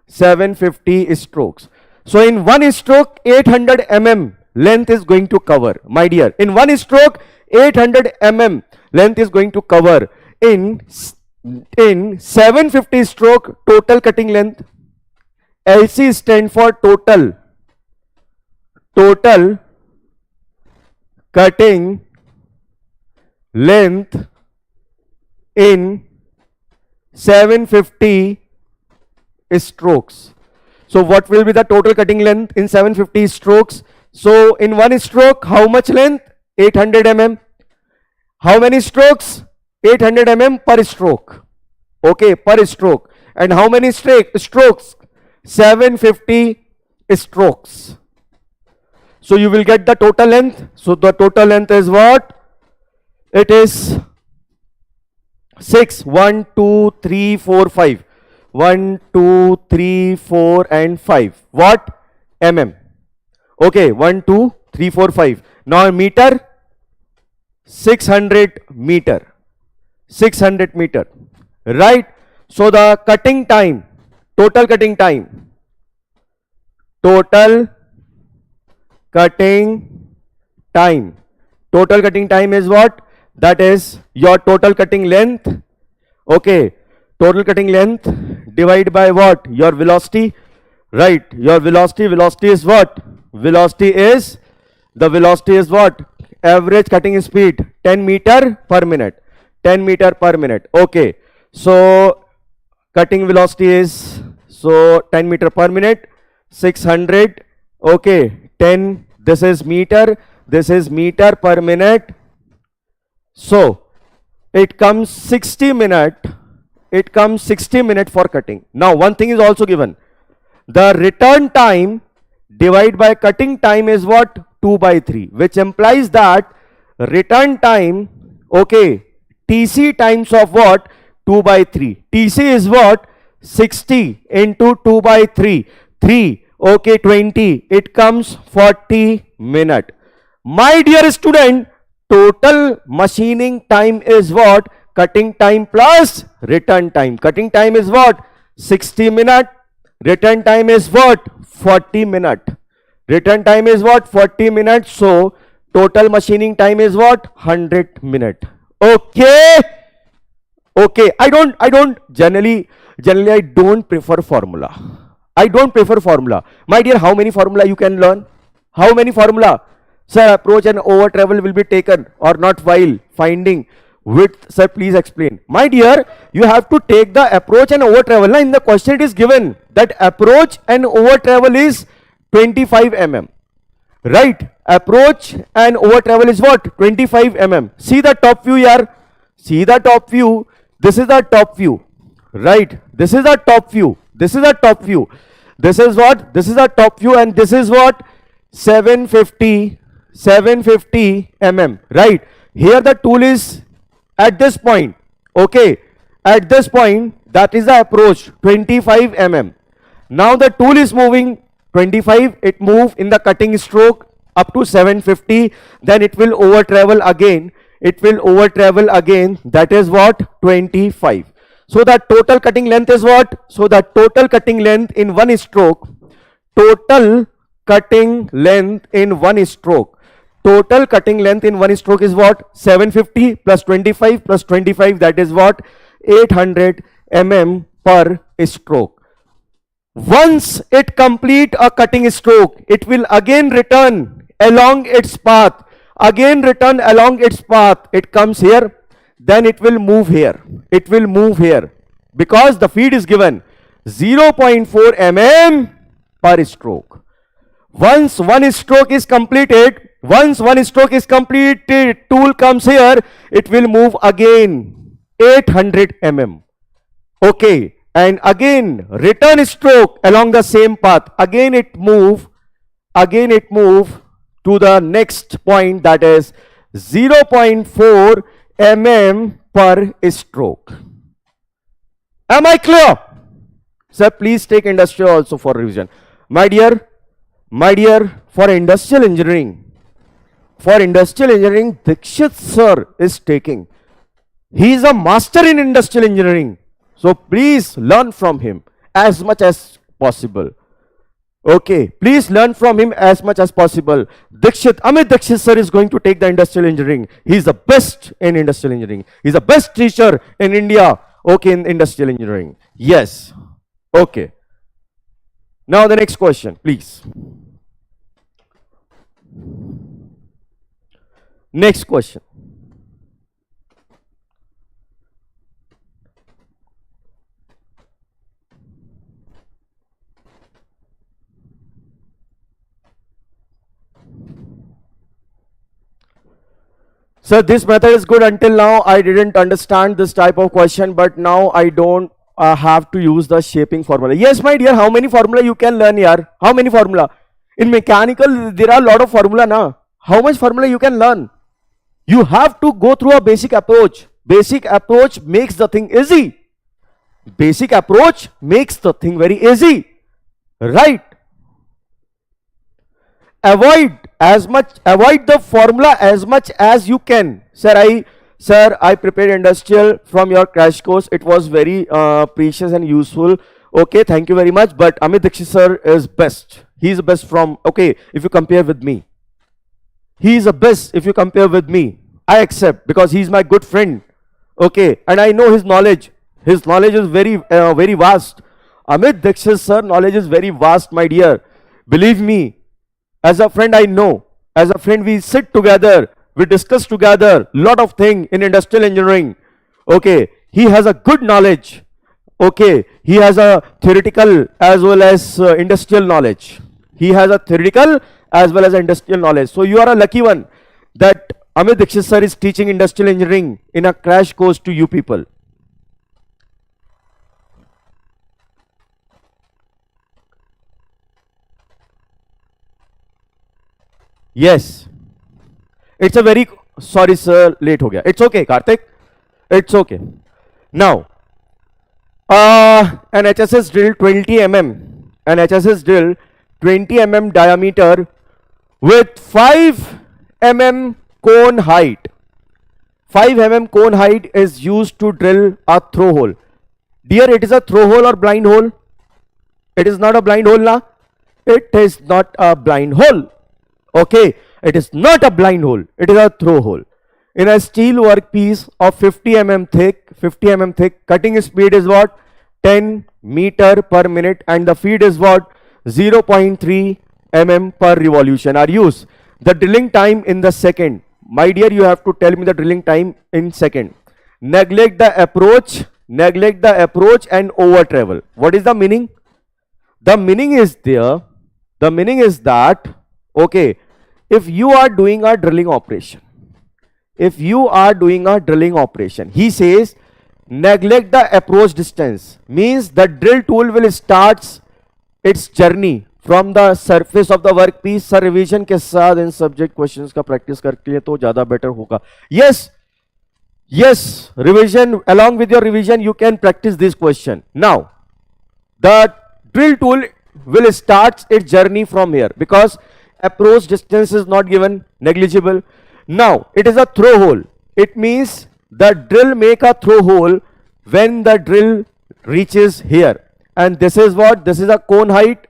750 strokes. So in one stroke, 800 mm length is going to cover, my dear. In one stroke, 800 mm length is going to cover. In 750 stroke total cutting length, LC stand for total cutting length in 750 strokes. So what will be the total cutting length in 750 strokes? So in one stroke, how much length? 800 mm. How many strokes? 800 mm per stroke. Okay, per stroke. And how many strokes? 750 strokes. So you will get the total length. So the total length is what? It is 6. 1, 2, 3, 4, 5. 1, 2, 3, 4 and 5. What? Mm. Okay, 1, 2, 3, 4, 5. Now meter, 600 meter. 600 meter. Right? So the cutting time, total cutting time is what? That is your total cutting length. Okay, total cutting length divided by what? Your velocity. Right, your velocity is what? Velocity is what? Average cutting speed, 10 meter per minute. 10 meter per minute. Okay, so cutting velocity is 10 meter per minute, 600. Okay, 10, this is meter per minute. So it comes 60 minute. For cutting. Now one thing is also given. The return time divided by cutting time is what? 2/3, which implies that return time, okay, TC times of what? 2/3. TC is what? 60 into 2/3. 3, okay, 20. It comes 40 minute. My dear student, total machining time is what? Cutting time plus return time. Cutting time is what? 60 minute. Return time is what? 40 minute. Return time is what? 40 minutes. So total machining time is what? 100 minute. Okay. Okay. I don't generally I don't prefer formula. My dear, how many formula you can learn? How many formula? Sir, approach and over travel will be taken or not while finding width. Sir, please explain. My dear, you have to take the approach and over travel. In the question it is given that approach and over travel is 25 mm. Right? Approach and over travel is what? 25 mm. See the top view here. See the top view. This is the top view. Right? This is the top view. This is the top view. This is what? This is the top view, and this is what? 750 mm. Right? Here the tool is at this point. Okay? At this point, that is the approach, 25 mm. Now the tool is moving 25, it move in the cutting stroke up to 750, then it will over travel again. That is what? 25. So the total cutting length is what? So the total cutting length in one stroke, total cutting length in one stroke is what? 750 plus 25 plus 25, that is what? 800 mm per stroke. Once it complete a cutting stroke, it will again return along its path. Again return along its path. It comes here, then it will move here. It will move here because the feed is given 0.4 mm per stroke. Once one stroke is completed, tool comes here, it will move again 800 mm. Okay, and again return stroke along the same path. Again it move to the next point, that is 0.4 mm per stroke. Am I clear? Sir, please take industrial also for revision. My dear, for industrial engineering, Dikshit sir is taking. He is a master in industrial engineering. So please learn from him as much as possible. Okay, please learn from him as much as possible. Amit Dikshit sir is going to take the industrial engineering. He is the best in industrial engineering. He is the best teacher in India. Okay, in industrial engineering. Yes. Okay. Now the next question, please. Next question. So this method is good. Until now I didn't understand this type of question, but now I don't have to use the shaping formula. Yes, my dear, how many formula you can learn here? How many formula? In mechanical there are a lot of formula na. How much formula you can learn? You have to go through a basic approach. Basic approach makes the thing easy. Basic approach makes the thing very easy. Right? Avoid the formula as much as you can. Sir, I prepared industrial from your crash course. It was very precious and useful. Okay, thank you very much. But Amit Dikshit sir is best. He is the best from, okay, if you compare with me. He is the best if you compare with me. I accept because he is my good friend. Okay, and I know his knowledge. His knowledge is very vast. Amit Dikshit sir knowledge is very vast, my dear. Believe me, as a friend I know. As a friend we sit together. We discuss together lot of things in industrial engineering. Okay, he has a good knowledge. Okay, he has a theoretical as well as industrial knowledge. He has a theoretical as well as industrial knowledge. So you are a lucky one that Amit Dikshit sir is teaching industrial engineering in a crash course to you people. Yes. It's a very, sorry sir, late ho gaya. It's okay, Karthik. It's okay. Now, an HSS drill 20 mm. An HSS drill 20 mm diameter with 5 mm cone height. 5 mm cone height is used to drill a throw hole. Dear, it is a throw hole or blind hole? It is not a blind hole, na? It is not a blind hole. Okay, it is not a blind hole. It is a throw hole. In a steel workpiece of 50 mm thick, cutting speed is what? 10 meter per minute, and the feed is what? 0.3 mm per revolution are used. The drilling time in the second. My dear, you have to tell me the drilling time in second. Neglect the approach and over travel. What is the meaning? The meaning is there. The meaning is that, okay, if you are doing a drilling operation, he says neglect the approach distance, means the drill tool will start its journey from the surface of the workpiece. Sir, revision के साथ इन subject questions का practice करके लिए तो ज़्यादा better होगा. Yes, revision, along with your revision you can practice this question. Now, the drill tool will start its journey from here because approach distance is not given, negligible. Now, it is a throw hole. It means the drill make a throw hole when the drill reaches here. And this is what? This is a cone height.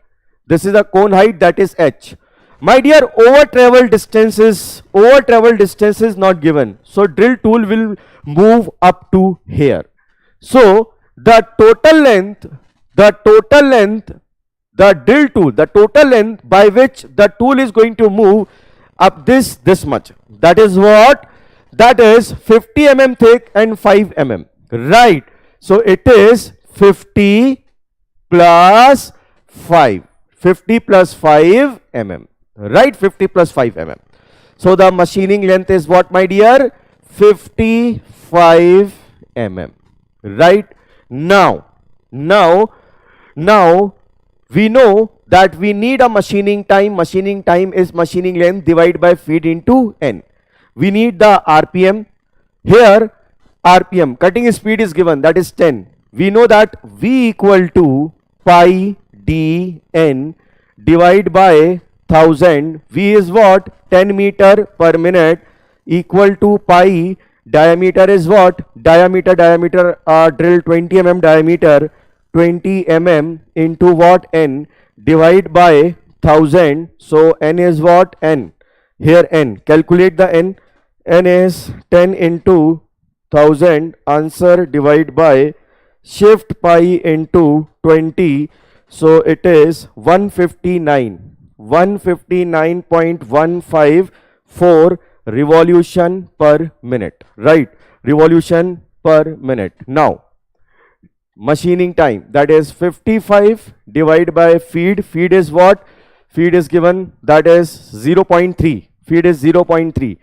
This is a cone height, that is h. My dear, over travel distance is not given. So drill tool will move up to here. So the total length, the drill tool, the total length by which the tool is going to move up this much. That is what? That is 50 mm thick and 5 mm. Right. So it is 50 plus 5. 50 plus 5 mm. Right. 50 plus 5 mm. So the machining length is what, my dear? 55 mm. Right. Now we know that we need a machining time. Machining time is machining length divided by feet into n. We need the RPM. Here RPM, cutting speed is given, that is 10. We know that V equal to pi dn divided by 1000. V is what? 10 meter per minute equal to pi. Diameter is what? Diameter drill 20 mm diameter, 20 mm into what? N, divide by 1000. So n is what? N. Here n, calculate the n. N is 10 into 1000. Answer divide by shift pi into 20. So it is 159.154 revolution per minute. Right, revolution per minute. Now machining time, that is 55 divided by feed. Feed is what? Feed is given, that is 0.3. Feed is 0.3.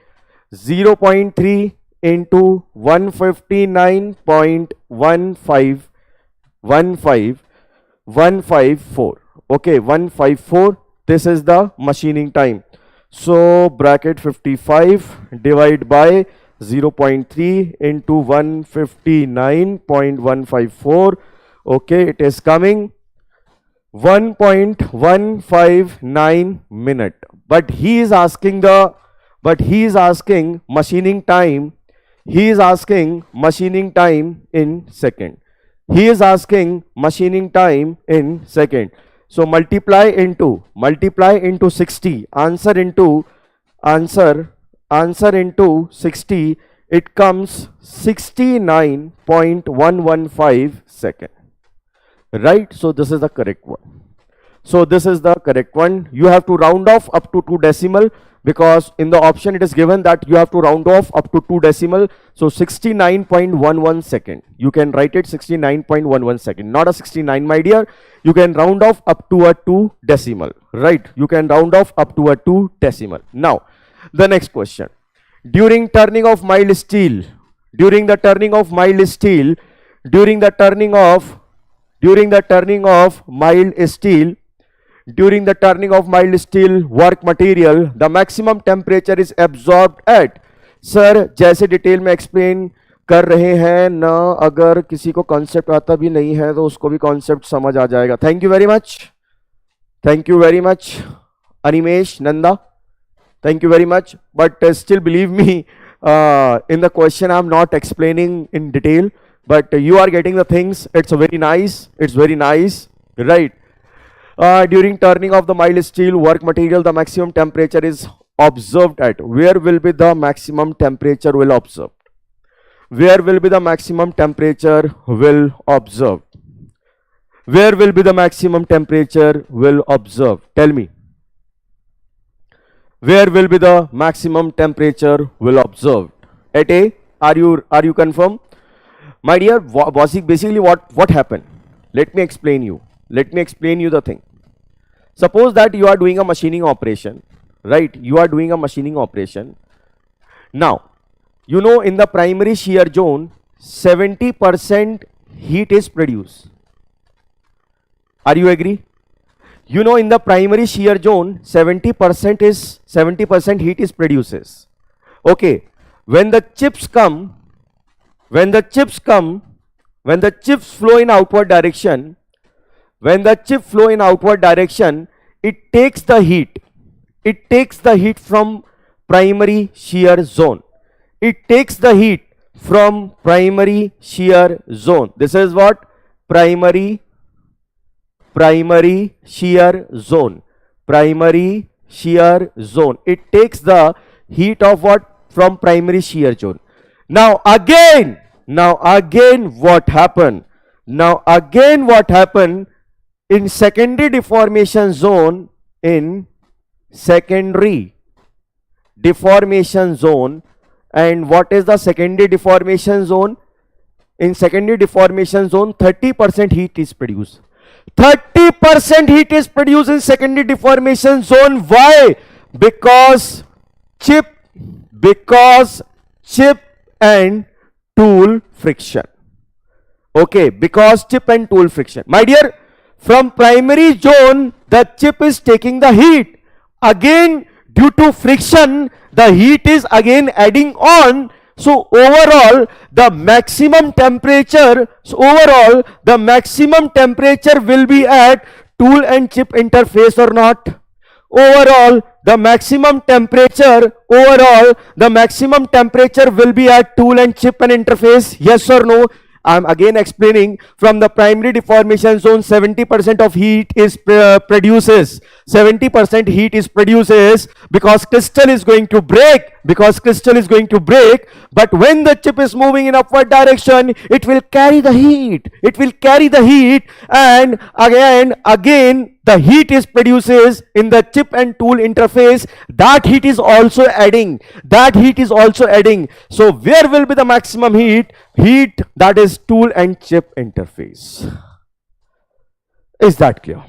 0.3 into 159.154. Okay, 154. This is the machining time. So bracket 55 divide by 0.3 into 159.154. Okay, it is coming 1.159 minute. But he is asking machining time. He is asking machining time in second. He is asking machining time in second. So multiply into 60. Answer into 60. It comes 69.115 second. Right. So this is the correct one. You have to round off up to 2 decimal, because in the option it is given that you have to round off up to 2 decimal. So 69.11 second. You can write it 69.11 second, not a 69, my dear. You can round off up to a 2 decimal. Right. You can round off up to a 2 decimal. Now the next question. During turning of mild steel, during the turning of mild steel, work material, the maximum temperature is absorbed at. Sir जैसे detail में explain कर रहे हैं ना, अगर किसी को concept आता भी नहीं है तो उसको भी कॉन्सेप्ट समझ आ जाएगा. Thank you very much Animesh Nanda. Thank you very much. But still believe me, in the question I am not explaining in detail, but you are getting the things. It's very nice. Right. During turning of the mild steel work material, the maximum temperature is observed at. Where will be the maximum temperature will observe? Where will be the maximum temperature will observe? Where will be the maximum temperature will observe? Tell me. Where will be the maximum temperature will observe? At A. Are you confirmed? My dear, basically what happened? Let me explain you the thing. Suppose that you are doing a machining operation, right? You are doing a machining operation. Now, you know in the primary shear zone, 70% heat is produced. Are you agree? You know in the primary shear zone, 70% heat is produces. Okay, when the chips flow in outward direction, it takes the heat from primary shear zone. This is what? Primary shear zone. It takes the heat of what? From primary shear zone. Now again, Now again what happened? Now again what happened in secondary deformation zone, in secondary deformation zone, and what is the secondary deformation zone? In secondary deformation zone, 30% heat is produced. 30% heat is produced in secondary deformation zone. Why? Because chip and tool friction. Okay, because chip and tool friction. My dear, from primary zone, the chip is taking the heat. Again, due to friction, the heat is again adding on. So overall, the maximum temperature, will be at tool and chip interface or not? Overall, the maximum temperature will be at tool and chip and interface. Yes or no? I'm again explaining. From the primary deformation zone, 70% of heat is produces. 70% heat is produces because crystal is going to break. But when the chip is moving in upward direction, it will carry the heat. And again the heat is produces in the chip and tool interface. That heat is also adding. So where will be the maximum heat? That is tool and chip interface. Is that clear?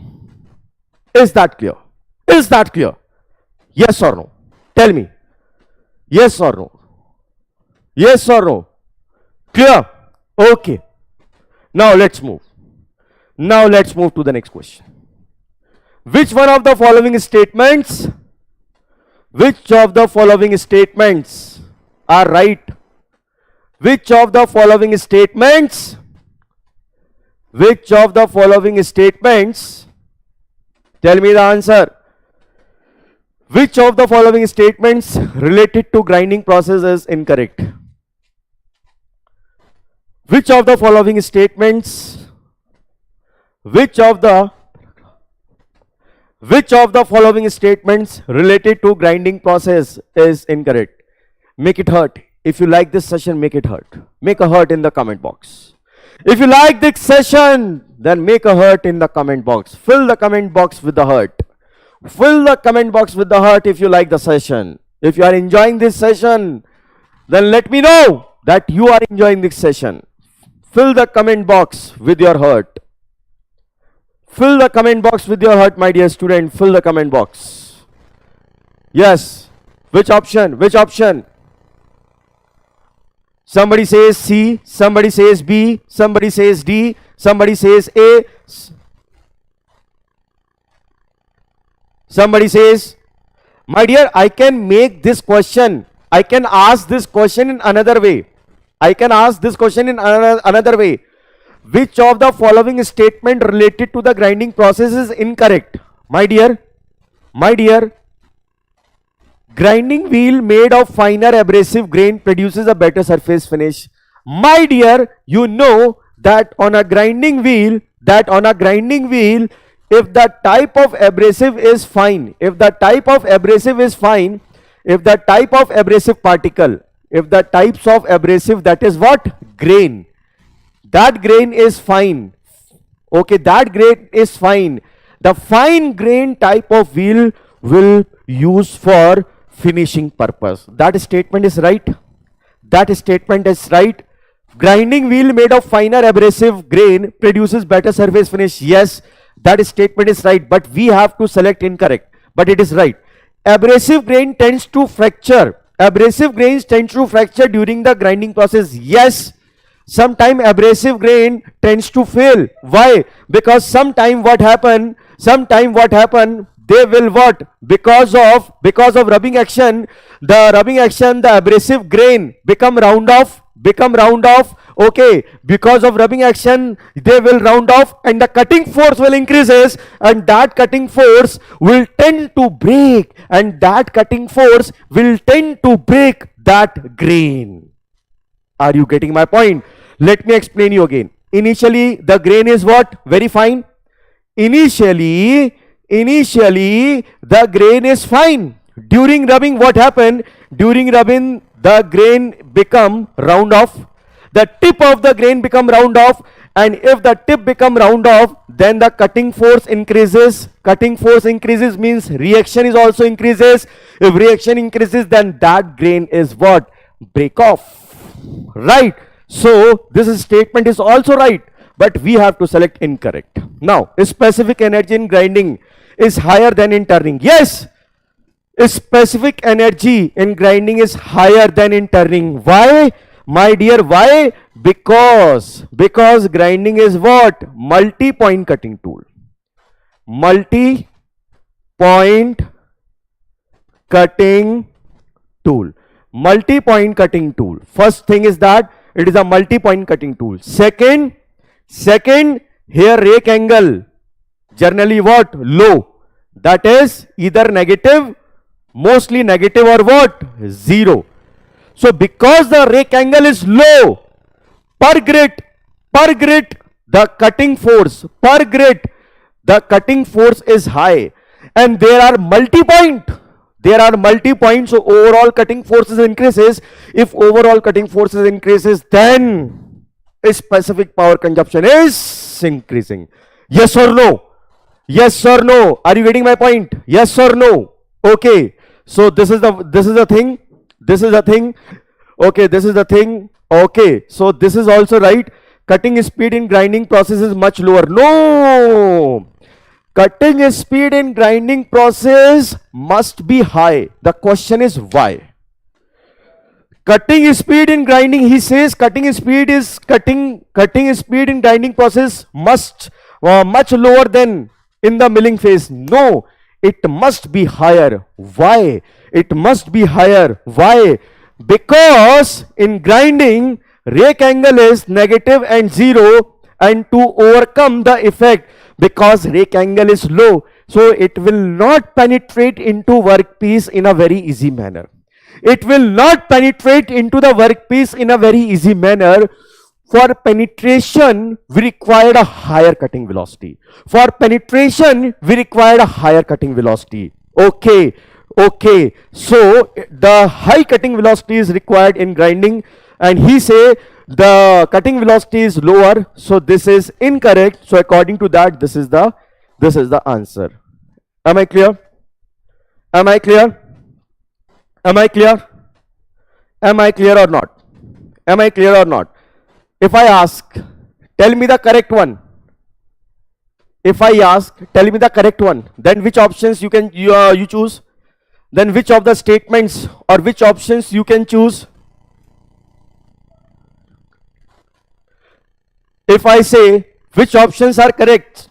Yes or no? Tell me. Yes or no? Clear? Okay. Now let's move to the next question. Which one of the following statements are right? Which of the following statements tell me the answer? Which of the following statements related to grinding process is incorrect? Which of the following statements related to grinding process is incorrect? Make it hurt. If you like this session, make it hurt. Make a hurt in the comment box. If you like this session, then make a hurt in the comment box. Fill the comment box with the hurt. If you like the session. If you are enjoying this session, then let me know that you are enjoying this session. Fill the comment box with your hurt. My dear student. Fill the comment box. Yes. Which option? Somebody says C, somebody says B, somebody says D, somebody says A, somebody says, my dear, I can ask this question in another way. Which of the following statement related to the grinding process is incorrect? My dear, grinding wheel made of finer abrasive grain produces a better surface finish. My dear, you know that on a grinding wheel, if the type of abrasive is fine, if the types of abrasive, that is what? Grain. That grain is fine. Okay, that grain is fine. The fine grain type of wheel will use for finishing purpose. That statement is right. Grinding wheel made of finer abrasive grain produces better surface finish. Yes, that statement is right, but we have to select incorrect. But it is right. Abrasive grain tends to fracture. Abrasive grains tend to fracture during the grinding process. Yes. Sometime abrasive grain tends to fail. Why? Because sometime what happen? They will what? Because of rubbing action, the abrasive grain become round off. Okay, because of rubbing action, they will round off, and the cutting force will increases, and that cutting force will tend to break, that grain. Are you getting my point? Let me explain you again. Initially, the grain is what? Very fine. Initially, the grain is fine. During rubbing, what happened? During rubbing, the grain become round off. the tip of the grain become round off, and if the tip become round off, then the cutting force increases. Cutting force increases means reaction is also increases. If reaction increases, then that grain is what? Break off, right? So this statement is also right, but we have to select incorrect. Now, specific energy in grinding is higher than in turning. Yes, specific energy in grinding is higher than in turning. Why, my dear? Why? Because grinding is what? Multi-point cutting tool. Multi-point cutting tool. Multi-point cutting tool. First thing is that it is a multi-point cutting tool. Second, here rake angle generally what? Low. That is either negative, mostly negative, or what? 0. So because the rake angle is low, per grit, the cutting force, per grit, the cutting force is high, and there are multi-point, so overall cutting forces increases. If overall cutting forces increases, then specific power consumption is increasing. Yes or no? Yes or no? Are you getting my point? Yes or no? Okay. So this is the thing. Okay, this is the thing. Okay, so this is also right. Cutting speed in grinding process is much lower. No, cutting speed in grinding process must be high. The question is why? Cutting speed in grinding, he says cutting speed in grinding process must much lower than in the milling phase. No, it must be higher. Why? It must be higher. Why? Because in grinding, rake angle is negative and 0, and to overcome the effect, because rake angle is low, so it will not penetrate into workpiece in a very easy manner. It will not penetrate into the workpiece in a very easy manner. For penetration, we required a higher cutting velocity. For penetration, we required a higher cutting velocity. Okay. So the high cutting velocity is required in grinding, and he say the cutting velocity is lower. So this is incorrect. So according to that, this is the answer. Am I clear? Am I clear? Am I clear? Am I clear or not? Am I clear or not? If I ask, tell me the correct one. If I ask, tell me the correct one, then which options you choose? Then which of the statements or which options you can choose? If I say which options are correct,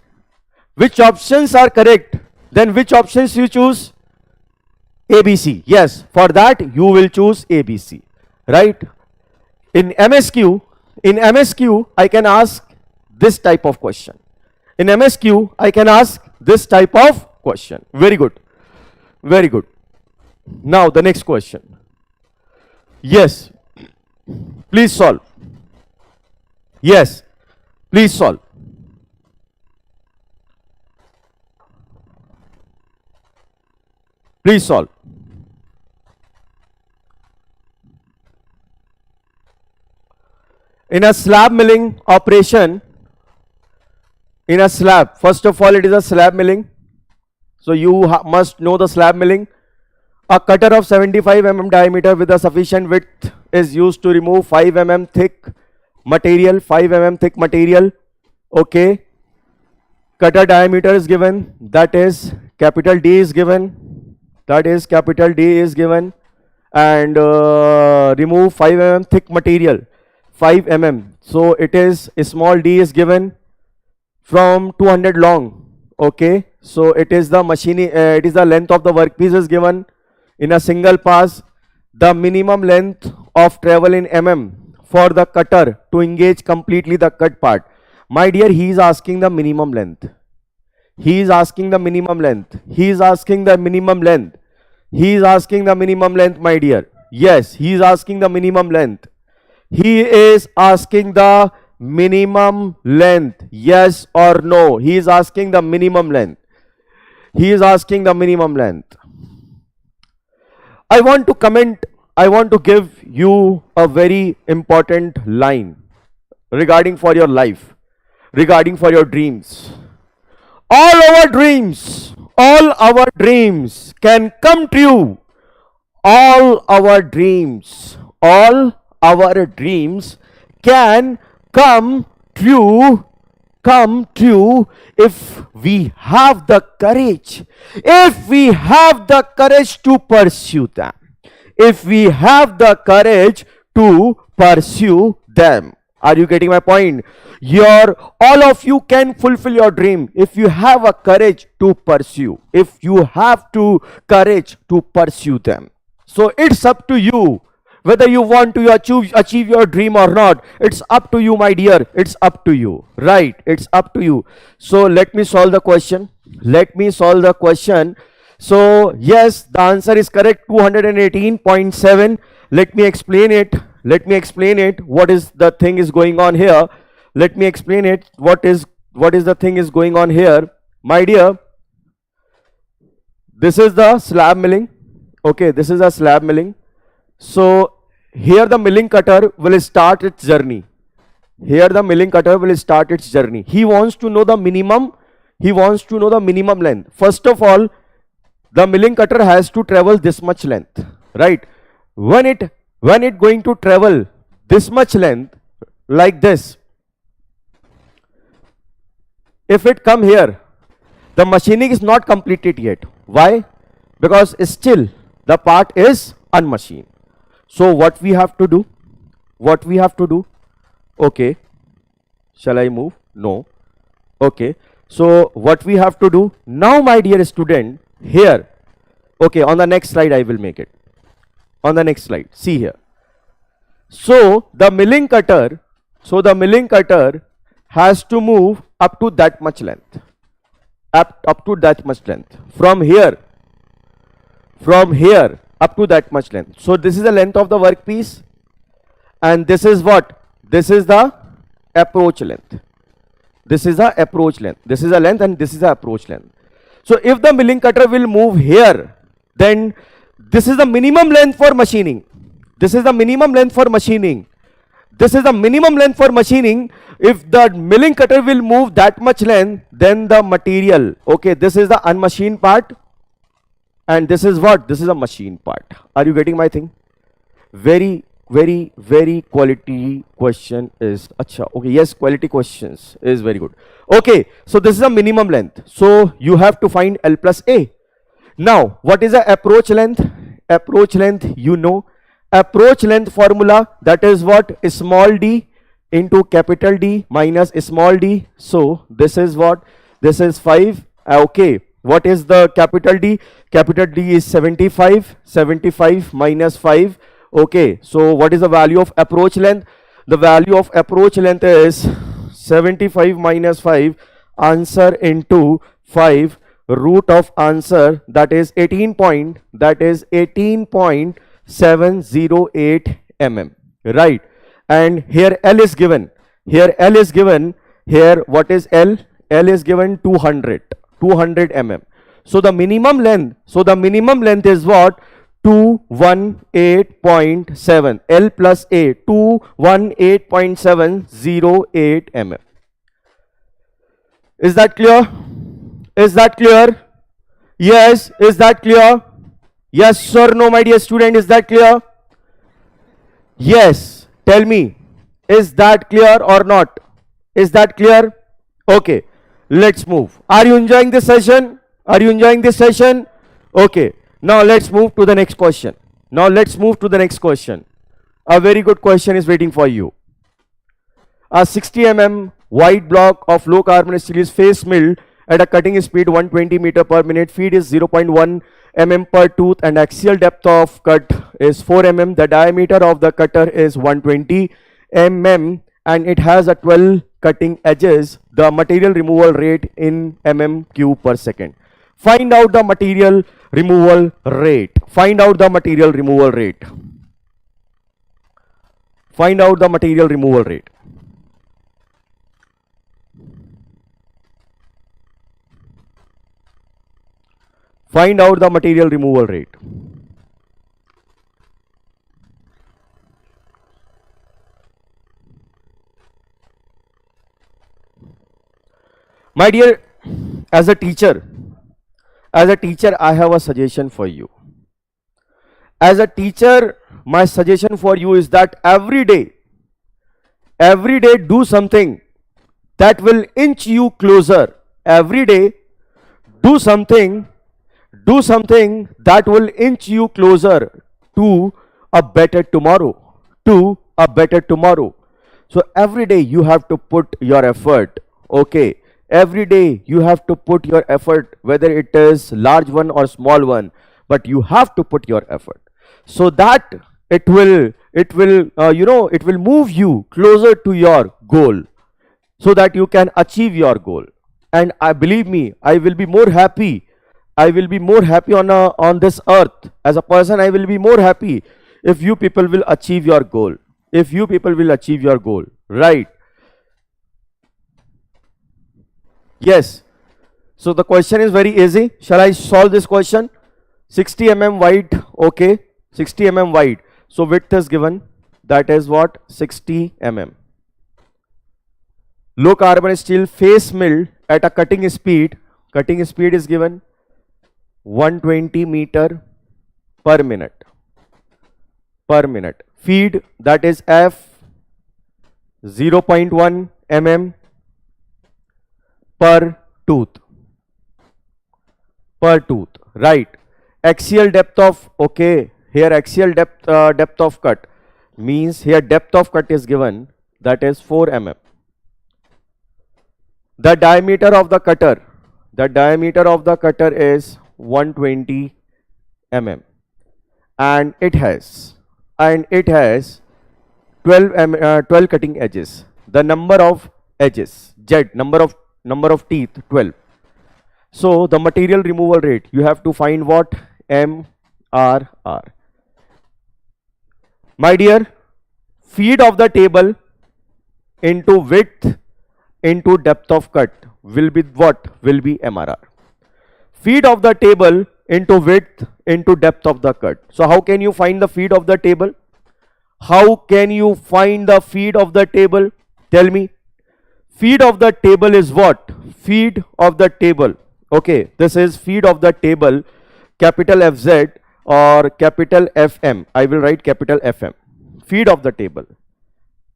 then which options you choose? ABC. Yes, for that you will choose ABC, right? In MSQ, I can ask this type of question. In MSQ, I can ask this type of question. Very good. Very good. Now the next question. Yes. Please solve. Yes. Please solve. Please solve. In a slab milling operation, first of all, it is a slab milling. So you must know the slab milling. A cutter of 75 mm diameter with a sufficient width is used to remove 5 mm thick material. Okay. Cutter diameter is given. That is capital D is given. And remove 5 mm thick material. 5 mm. So it is small d is given from 200 long. Okay. So it is the it is the length of the workpiece is given. In a single pass, the minimum length of travel in mm for the cutter to engage completely the cut part. My dear, he is asking the minimum length. He is asking the minimum length, my dear. Yes, he is asking the minimum length. Yes or no? He is asking the minimum length. I want to comment I want to give you a very important line regarding for your life, regarding for your dreams. All our dreams can come true. All our dreams can come true if we have the courage, to pursue them, if we have the courage to pursue them. Are you getting my point? All of you can fulfill your dream if you have a courage to pursue, if you have to courage to pursue them. So it's up to you whether you want to achieve your dream or not. It's up to you, my dear. It's up to you, right? It's up to you. So let me solve the question. So yes, the answer is correct, 218.7. Let me explain it. What is the thing is going on here? Let me explain it. What is the thing is going on here, my dear? This is the slab milling. Okay, this is a slab milling. So here the milling cutter will start its journey. He wants to know the minimum. Length. First of all, the milling cutter has to travel this much length, right? When it going to travel this much length like this, if it come here, the machining is not completed yet. Why? Because still the part is unmachined. So what we have to do? Okay. Shall I move? No. Okay. So what we have to do now, my dear student, here. Okay, on the next slide I will make it. On the next slide. See here. So the milling cutter has to move up to that much length. From here up to that much length. So this is the length of the workpiece, and this is what? This is the approach length. This is the length, and this is the approach length. So if the milling cutter will move here, then this is the minimum length for machining. If the milling cutter will move that much length, then the material, okay, this is the unmachined part, and this is what? This is a machine part. Are you getting my thing? Very quality question is acha. Okay, yes, quality questions is very good. Okay, so this is a minimum length. So you have to find L plus A. Now, what is the approach length? Approach length formula, that is what? Small d into capital D minus small d. So this is what? This is 5. Okay. What is the capital D? Capital D is 75 minus 5. Okay, so what is the value of approach length? The value of approach length is 75 minus 5, answer into 5, root of answer, that is 18.708 mm, right? And here L is given. Here what is L? L is given 200 mm. So the minimum length is what? 218.7. L plus A, 218.708 mm. Is that clear? Yes, is that clear? Yes or no, my dear student, is that clear? Yes, tell me, is that clear or not? Is that clear? Okay, let's move. Are you enjoying this session? Okay, now let's move to the next question. A very good question is waiting for you. A 60 mm wide block of low carbon steel is face milled at a cutting speed 120 meter per minute. Feed is 0.1 mm per tooth and axial depth of cut is 4 mm. The diameter of the cutter is 120 mm and it has a 12 cutting edges. The material removal rate in mm cube per second. Find out the material removal rate. Find out the material removal rate. Find out the material removal rate. Find out the material removal rate. My dear, as a teacher, I have a suggestion for you. As a teacher, my suggestion for you is that every day do something that will inch you closer. Every day, do something that will inch you closer to a better tomorrow. To a better tomorrow. So every day you have to put your effort. Okay. Every day you have to put your effort, whether it is large one or small one, but you have to put your effort, so that it will it will move you closer to your goal, so that you can achieve your goal. And I believe me, I will be more happy. I will be more happy on this earth. As a person, I will be more happy if you people will achieve your goal. If you people will achieve your goal, right? Yes. So the question is very easy. Shall I solve this question? 60 mm wide. Okay. 60 mm wide. So width is given. That is what? 60 mm. Low carbon steel face milled at a cutting speed. Cutting speed is given 120 meter per minute. Per minute. Feed, that is F, 0.1 mm per tooth. Per tooth, right? Axial depth of, okay, here axial depth of cut means here depth of cut is given, that is 4 mm. The diameter of the cutter is 120 mm, and it has 12 cutting edges. The number of edges, Z, number of teeth, 12. So the material removal rate, you have to find what? MRR. My dear, feet of the table into width into depth of cut will be what? Will be MRR. Feet of the table into width into depth of the cut. So how can you find the feet of the table? How can you find the feet of the table? Tell me. Feet of the table is what? Feet of the table. Okay, this is feet of the table, capital FZ or capital FM. I will write capital FM. Feet of the table.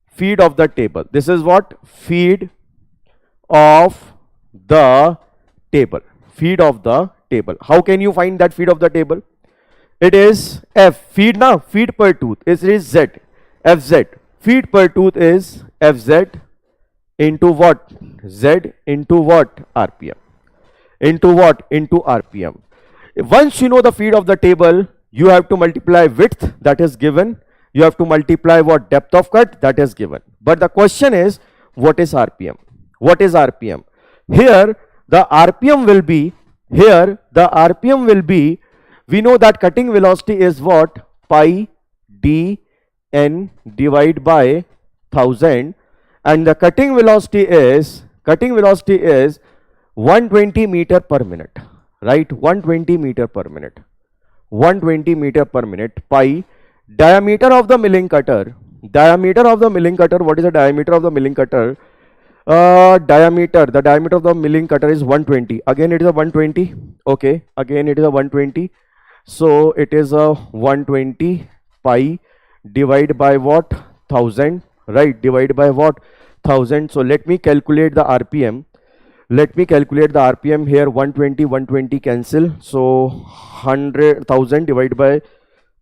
Feet of the table. This is what? Feet of the table. Feet of the table. How can you find that feet of the table? It is F. Feet now. Feet per tooth. It is Z. FZ. Feet per tooth is FZ into what? Z into what? RPM. Into what? Into RPM. Once you know the feet of the table, you have to multiply width, that is given. You have to multiply what? Depth of cut, that is given. But the question is, what is RPM? What is RPM? Here the RPM will be, we know that cutting velocity is what? Pi d n divided by 1000, and the cutting velocity is 120 meter per minute, right? 120 meter per minute. 120 meter per minute. Pi, diameter of the milling cutter. Diameter of the milling cutter. What is the diameter of the milling cutter? The diameter of the milling cutter is 120. Again it is a 120. Okay, again it is a 120. So it is a 120 pi divided by what? 1000, right? Divided by what? 1000. So let me calculate the RPM. Let me calculate the RPM here. 120 cancel. So 100,000 divided by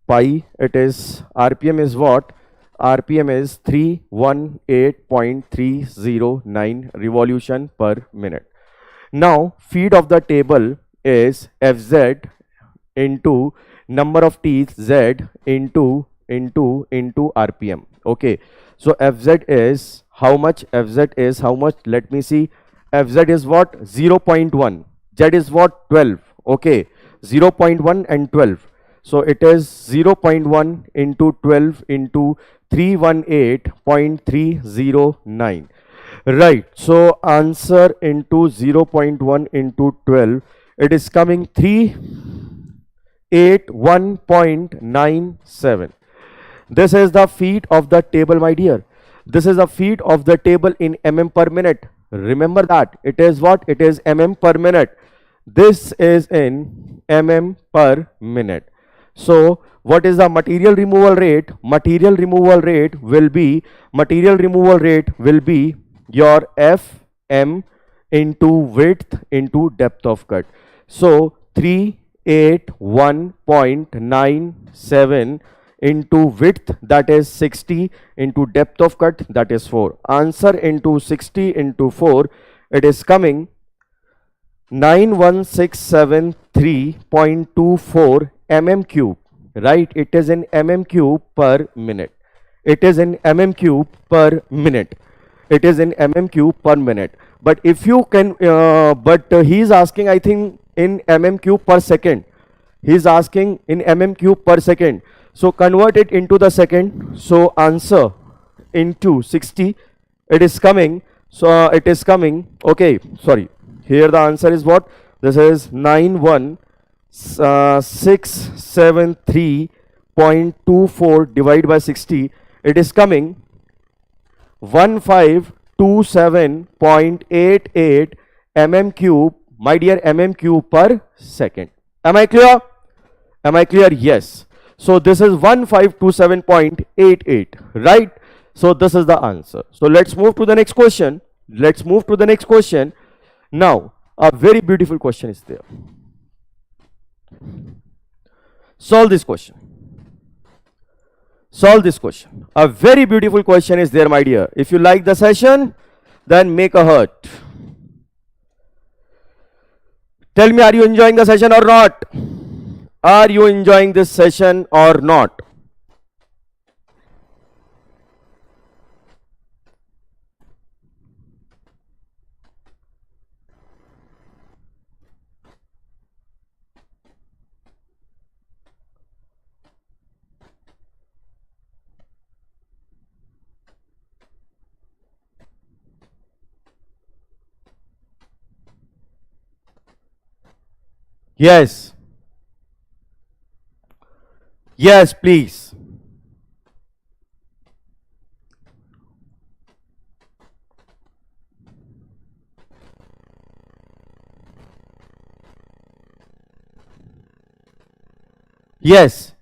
pi. It is, RPM is what? RPM is 318.309 revolution per minute. Now feet of the table is FZ into number of teeth Z into RPM. Okay, so FZ is how much? FZ is how much? Let me see. FZ is what? 0.1. Z is what? 12. Okay, 0.1 and 12. So it is 0.1 into 12 into 318.309. Right. So answer into 0.1 into 12, it is coming 381.97. This is the feet of the table, my dear. This is the feet of the table in mm per minute. Remember that it is what? It is mm per minute. This is in mm per minute. So what is the material removal rate? Material removal rate will be your Fm into width into depth of cut. So 381.97 into width, that is 60, into depth of cut, that is 4. Answer into 60 into 4, it is coming 91673.24 mm cube, right? It is in mm cube per minute. It is in mm cube per minute. It is in mm cube per minute. But if you can, he is asking, I think, in mm cube per second. He is asking in mm cube per second. So convert it into the second. So answer into 60, it is coming. So it is coming. Okay, sorry. Here the answer is what? This is 91673.24 divided by 60. It is coming 1527.88 mm cube, my dear, mm cube per second. Am I clear? Am I clear? Yes. So this is 1527.88, right? So this is the answer. So let's move to the next question. Let's move to the next question. Now, a very beautiful question is there. Solve this question. Solve this question. A very beautiful question is there, my dear. If you like the session, then make a heart. Tell me, are you enjoying the session or not? Are you enjoying this session or not? Yes. Yes, please. Yes.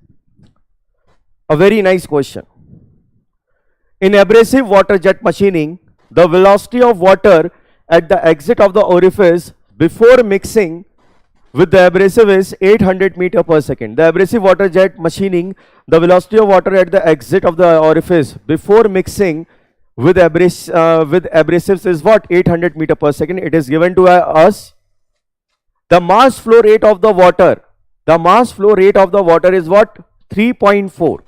A very nice question. In abrasive water jet machining, the velocity of water at the exit of the orifice before mixing with the abrasive is 800 meter per second. The abrasive water jet machining, the velocity of water at the exit of the orifice before mixing with abrasives is what? 800 meter per second. It is given to us. The mass flow rate of the water. The mass flow rate of the water is what? 3.4.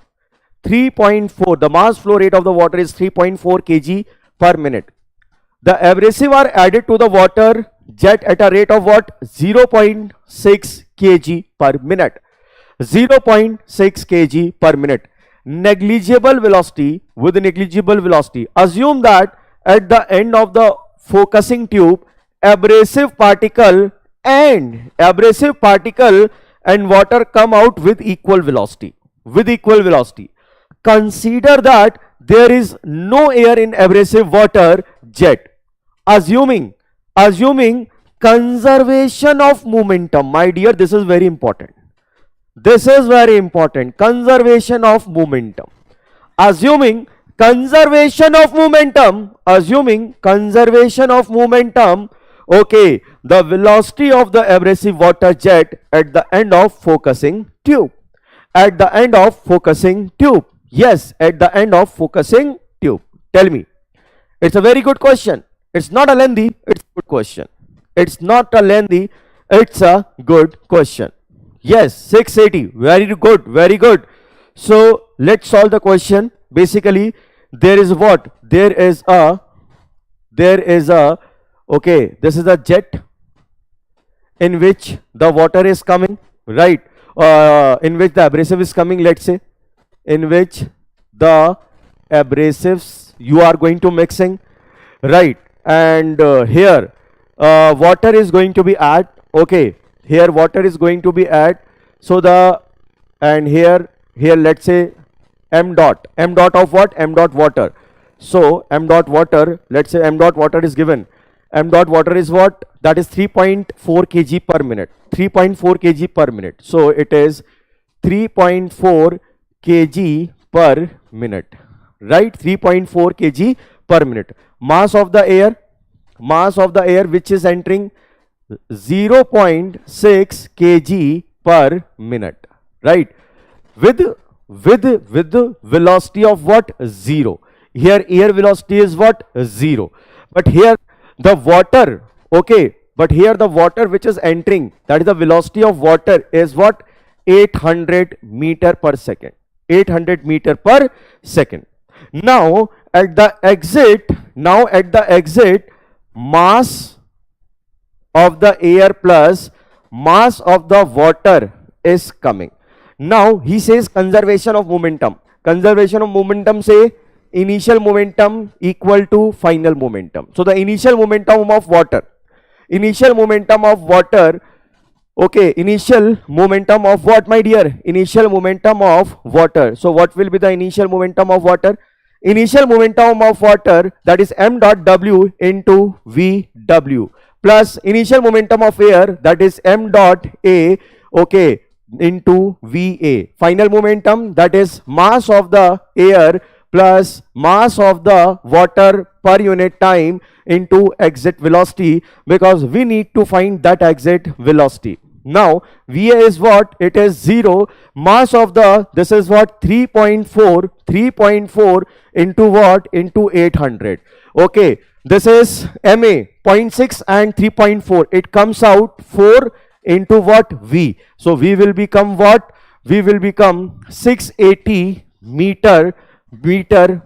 3.4. The mass flow rate of the water is 3.4 kg per minute. The abrasive are added to the water jet at a rate of what? 0.6 kg per minute. 0.6 kg per minute. Negligible velocity, with negligible velocity. Assume that at the end of the focusing tube, abrasive particle and water come out with equal velocity. With equal velocity. Consider that there is no air in abrasive water jet. Assuming conservation of momentum, my dear, this is very important. This is very important. Conservation of momentum. Assuming conservation of momentum, okay, the velocity of the abrasive water jet at the end of focusing tube. At the end of focusing tube. Yes, at the end of focusing tube. Tell me. It's a very good question. It's not a lengthy, it's a good question. It's not a lengthy, it's a good question. Yes, 680. Very good, very good. So let's solve the question. Basically, there is what? There is a, okay, this is a jet in which the water is coming, right? In which the abrasive is coming, let's say, in which the abrasives you are going to mixing, right? And here water is going to be add, okay, here water is going to be add. So the, and here let's say m dot of what? M dot water. So m dot water, let's say m dot water is given. m dot water is what? That is 3.4 kg per minute. 3.4 kg per minute. So it is 3.4 kg per minute. Right? 3.4 kg per minute. Mass of the air which is entering 0.6 kg per minute. Right? With the velocity of what? 0. Here air velocity is what? 0. But here the water, okay, but here the water which is entering, that is the velocity of water is what? 800 meter per second. 800 meter per second. Now at the exit, mass of the air plus mass of the water is coming. Now he says conservation of momentum. Conservation of momentum, say initial momentum equal to final momentum. So the initial momentum of water, okay, initial momentum of what, my dear? Initial momentum of water. So what will be the initial momentum of water? Initial momentum of water, that is m dot w into vw, plus initial momentum of air, that is m dot a, okay, into va. Final momentum, that is mass of the air plus mass of the water per unit time into exit velocity, because we need to find that exit velocity. Now va is what? It is 0. Mass of the, this is what? 3.4 into what? Into 800. Okay, this is ma 0.6 and 3.4. It comes out 4 into what? V. So we will become what? We will become 680 meter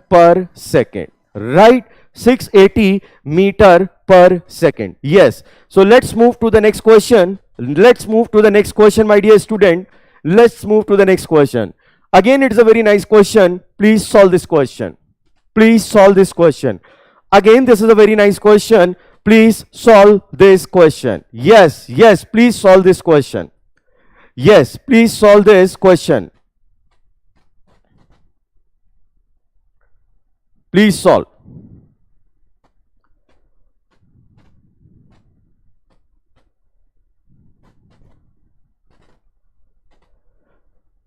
per second. Right? 680 meter per second. Yes. So let's move to the next question. My dear student. Let's move to the next question. Again, it's a very nice question. Please solve this question. Again, this is a very nice question. Please solve this question. Yes, please solve this question. Please solve.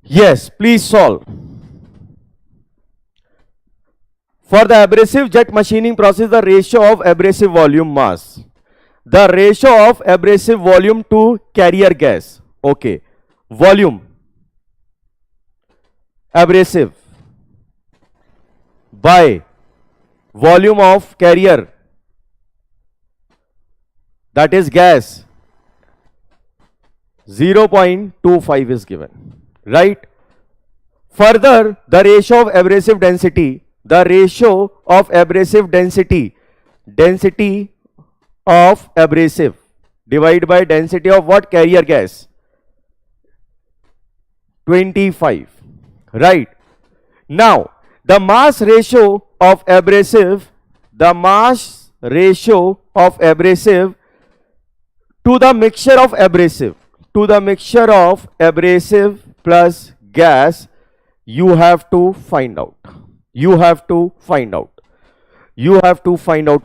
Yes, please solve. For the abrasive jet machining process, the ratio of abrasive volume mass. The ratio of abrasive volume to carrier gas. Okay. Volume. Abrasive. By volume of carrier. That is gas. 0.25 is given. Right? Further, the ratio of abrasive density. The ratio of abrasive density of abrasive divided by density of what? Carrier gas. 25. Right? Now, the mass ratio of abrasive, to the mixture of abrasive plus gas, you have to find out.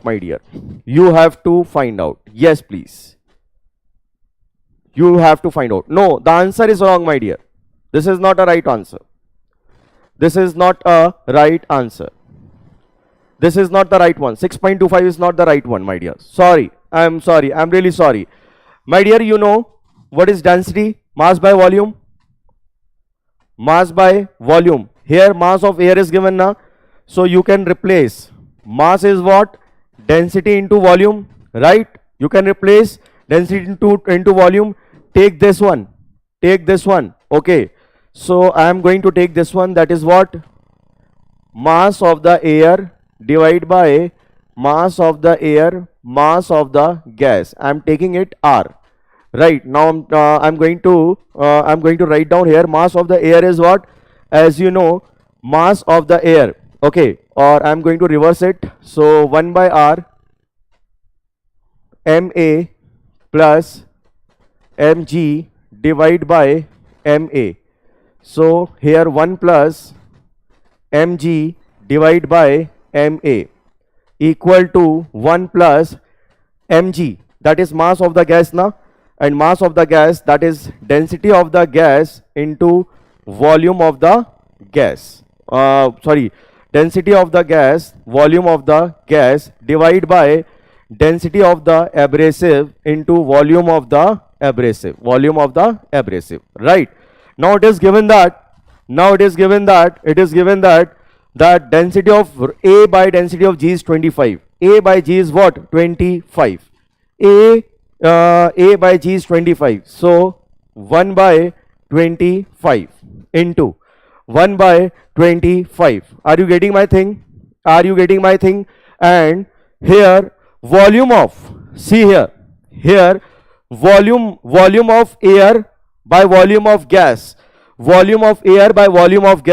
My dear. You have to find out. Yes, please. You have to find out. No, the answer is wrong, my dear. This is not a right answer. This is not a right answer. This is not the right one. 6.25 is not the right one, my dear. Sorry. I'm really sorry. My dear, you know what is density? Mass by volume. Here mass of air is given now. So you can replace mass is what? Density into volume. Right? You can replace density into volume. Take this one. Okay. So I am going to take this one. That is what? Mass of the air divided by mass of the gas. I am taking it R. Right? Now I'm going to write down here. Mass of the air is what? As you know, mass of the air. Okay. Or I'm going to reverse it. So 1 by R MA plus mg divided by ma. So here 1 plus mg divided by ma equal to 1 plus mg, that is mass of the gas now, and mass of the gas, that is density of the gas into volume of the gas. Density of the gas, volume of the gas, divide by density of the abrasive into volume of the abrasive, right? Now it is given that, that density of A by density of G is 25. A by G is what? 25. A by G is 25. So 1 by 25 into 1 by 25. Are you getting my thing? And here volume of, see here volume of air by volume of gas, volume of air by volume of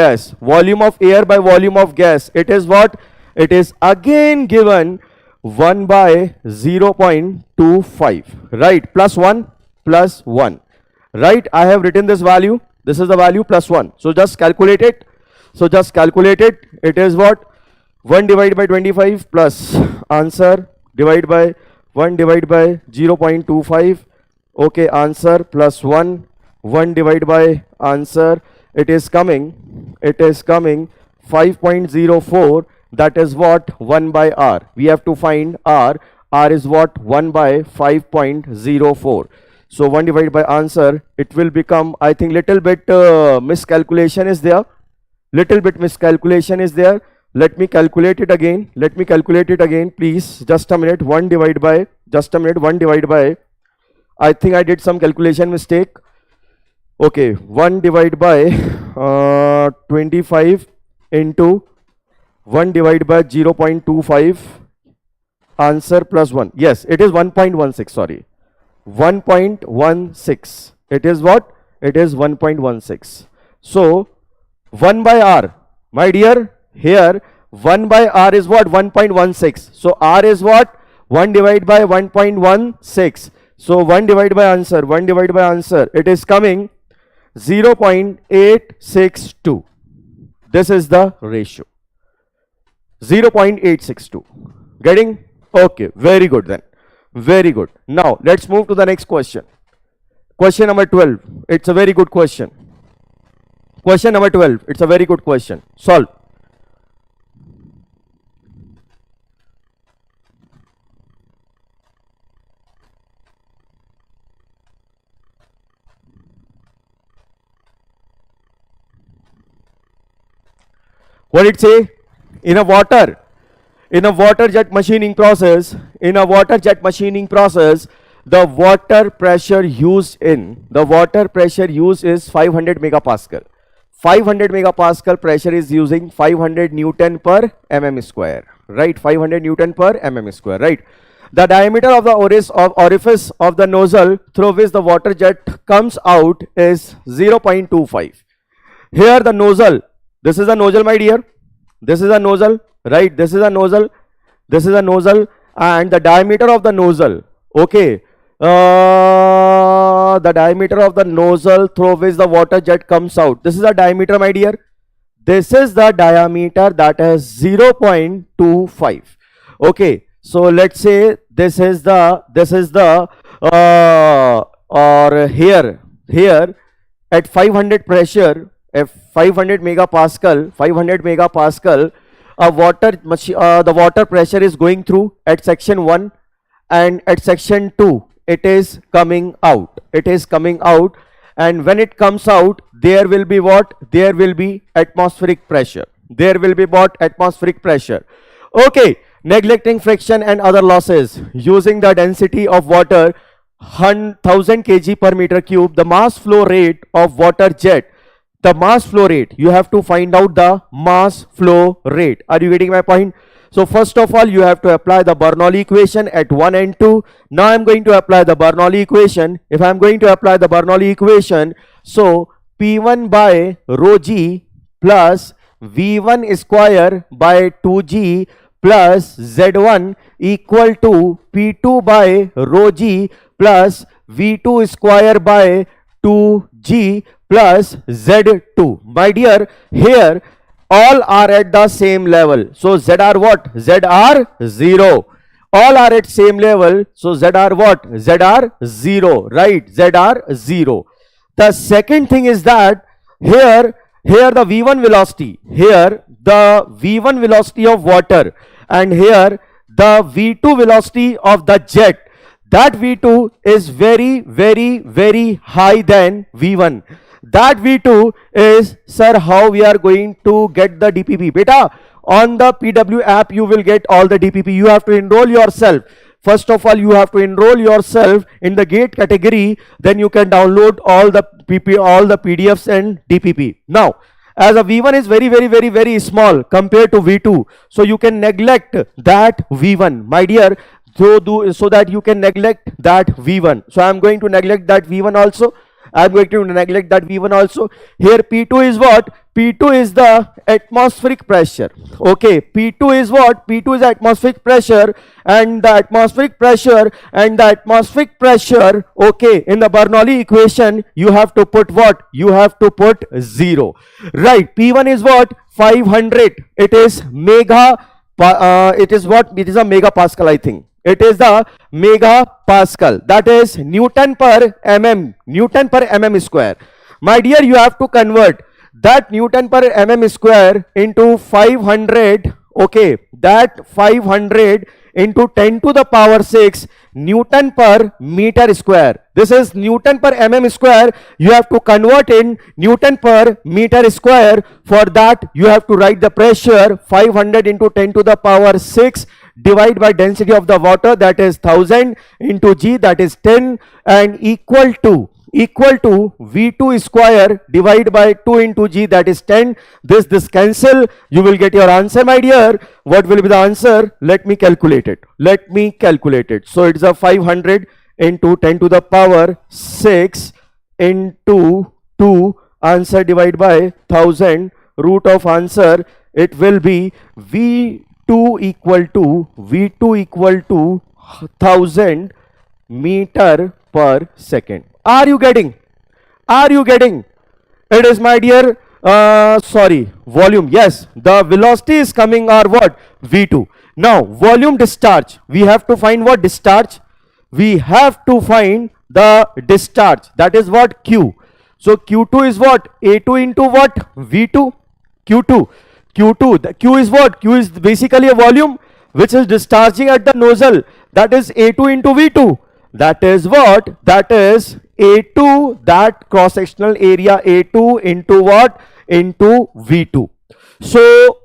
gas, it is what? It is again given 1 by 0.25, right? Plus 1, right? I have written this value, this is the value, plus 1. So just calculate it. It is what? 1 divided by 25 plus answer divided by 1 divided by 0.25. Okay, answer plus 1 divided by answer, it is coming 5.04. that is what? 1 by r. We have to find r is what? 1 by 5.04. so 1 divided by answer, it will become, I think, little bit miscalculation is there. Let me calculate it again, please. Just a minute. 1 divided by, I think I did some calculation mistake. Okay, 1 divided by 25 into 1 divided by 0.25, answer plus 1. Yes, it is 1.16, sorry. 1.16. It is what? It is 1.16. So 1 by r, my dear, here 1 by r is what? 1.16. So r is what? 1 divided by 1.16. So 1 divided by answer, it is coming 0.862. This is the ratio. 0.862. Getting? Okay, very good then. Very good. Now let's move to the next question. Question number 12. It's a very good question. Question number 12. It's a very good question. Solve. What did it say? In a water jet machining process, the water pressure used is 500 megapascal. 500 megapascal pressure is using 500 Newton per mm square, right? 500 Newton per mm square, right? The diameter of the orifice of the nozzle through which the water jet comes out is 0.25. Here the nozzle, this is a nozzle, my dear. This is a nozzle, right? This is a nozzle, and the diameter of the nozzle, okay, the diameter of the nozzle through which the water jet comes out, this is the diameter, my dear. This is the diameter, that is 0.25. okay, so let's say this is the or here at 500 pressure, at 500 megapascal, the water pressure is going through at section 1, and at section 2 it is coming out. And when it comes out, there will be what? There will be atmospheric pressure. Okay, neglecting friction and other losses, using the density of water 1000 kg per meter cube, the mass flow rate of water jet. The mass flow rate, you have to find out the mass flow rate. Are you getting my point? So first of all, you have to apply the Bernoulli equation at 1 and 2. Now I am going to apply the Bernoulli equation. If I am going to apply the Bernoulli equation, so P1 by rho g plus V1 square by 2g plus Z1 equal to P2 by rho g plus V2 square by 2g plus Z2. My dear, here all are at the same level. So Z are what? Z are 0. all are at same level, so Z are what? Z are 0, right? Z are 0. The second thing is that here the V1 velocity, here the V1 velocity of water, and here the V2 velocity of the jet, that V2 is very high than V1. That V2 is, sir, how we are going to get the DPP? Beta, on the PW app you will get all the DPP. You have to enroll yourself. First of all, you have to enroll yourself in the GATE category, then you can download all the PDFs and DPP. Now, as a V1 is very small compared to V2, so you can neglect that V1, my dear, so that you can neglect that V1. So I am going to neglect that V1 also. I am going to neglect that V1 also. Here P2 is what? P2 is the atmospheric pressure. Okay, P2 is what? P2 is atmospheric pressure, and the atmospheric pressure okay, in the Bernoulli equation you have to put what? You have to put 0. Right, P1 is what? 500. It is mega, it is what? It is a megapascal, I think. It is the megapascal, that is Newton per mm square. My dear, you have to convert that Newton per mm square into 500, okay, that 500 into 10 to the power 6 Newton per meter square. This is Newton per mm square. You have to convert in Newton per meter square. For that you have to write the pressure 500 into 10 to the power 6 divided by density of the water, that is 1000, into G, that is 10, and equal to V2 square divided by 2 into G, that is 10. This cancel. You will get your answer, my dear. What will be the answer? Let me calculate it. So it's a 500 into 10 to the power 6 into 2, answer divided by 1000, root of answer, it will be V2 equal to 1000 meter per second. Are you getting? It is, my dear, volume. Yes, the velocity is coming, or what? V2. Now volume discharge, we have to find what? Discharge. We have to find the discharge, that is what? Q. So Q2 is what? A2 into what? V2. Q2, the Q is what? Q is basically a volume which is discharging at the nozzle, that is A2 into V2. That is what? That is A2, that cross sectional area A2 into what? Into V2. So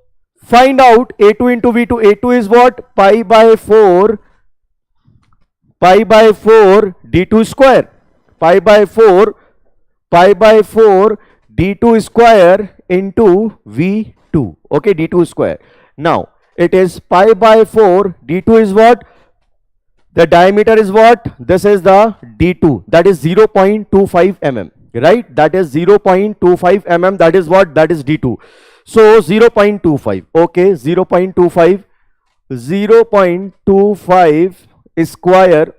find out A2 into V2. A2 is what? Pi by 4 d2 square. Pi by 4 d2 square into V2. Okay, d2 square. Now it is pi by 4, d2 is what? The diameter is what? This is the d2, that is 0.25 mm, right? That is 0.25 mm, that is what? That is d2. So 0.25, okay, 0.25 square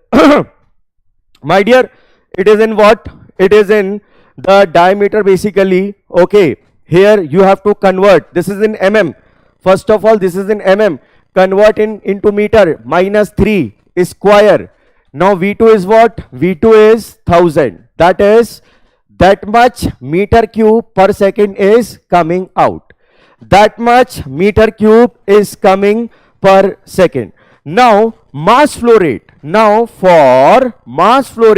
my dear, it is in what? It is in the diameter basically. Okay, here you have to convert. This is in mm. First of all, this is in mm. Convert into meter. -3 square. Now V2 is what? V2 is 1000. That is, that much meter cube per second is coming out. That much meter cube is coming per second. Now mass flow rate. Now for mass flow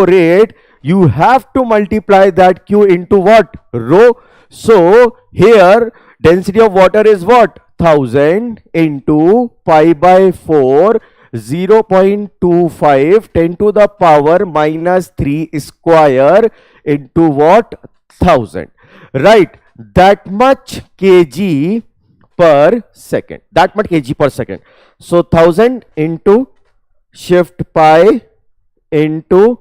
rate, you have to multiply that Q into what? Rho. So here density of water is what? 1000 into pi by 4, 0.25 10 to the power -3 square into what? 1000. Right, that much kg per second. So 1000 into shift pi into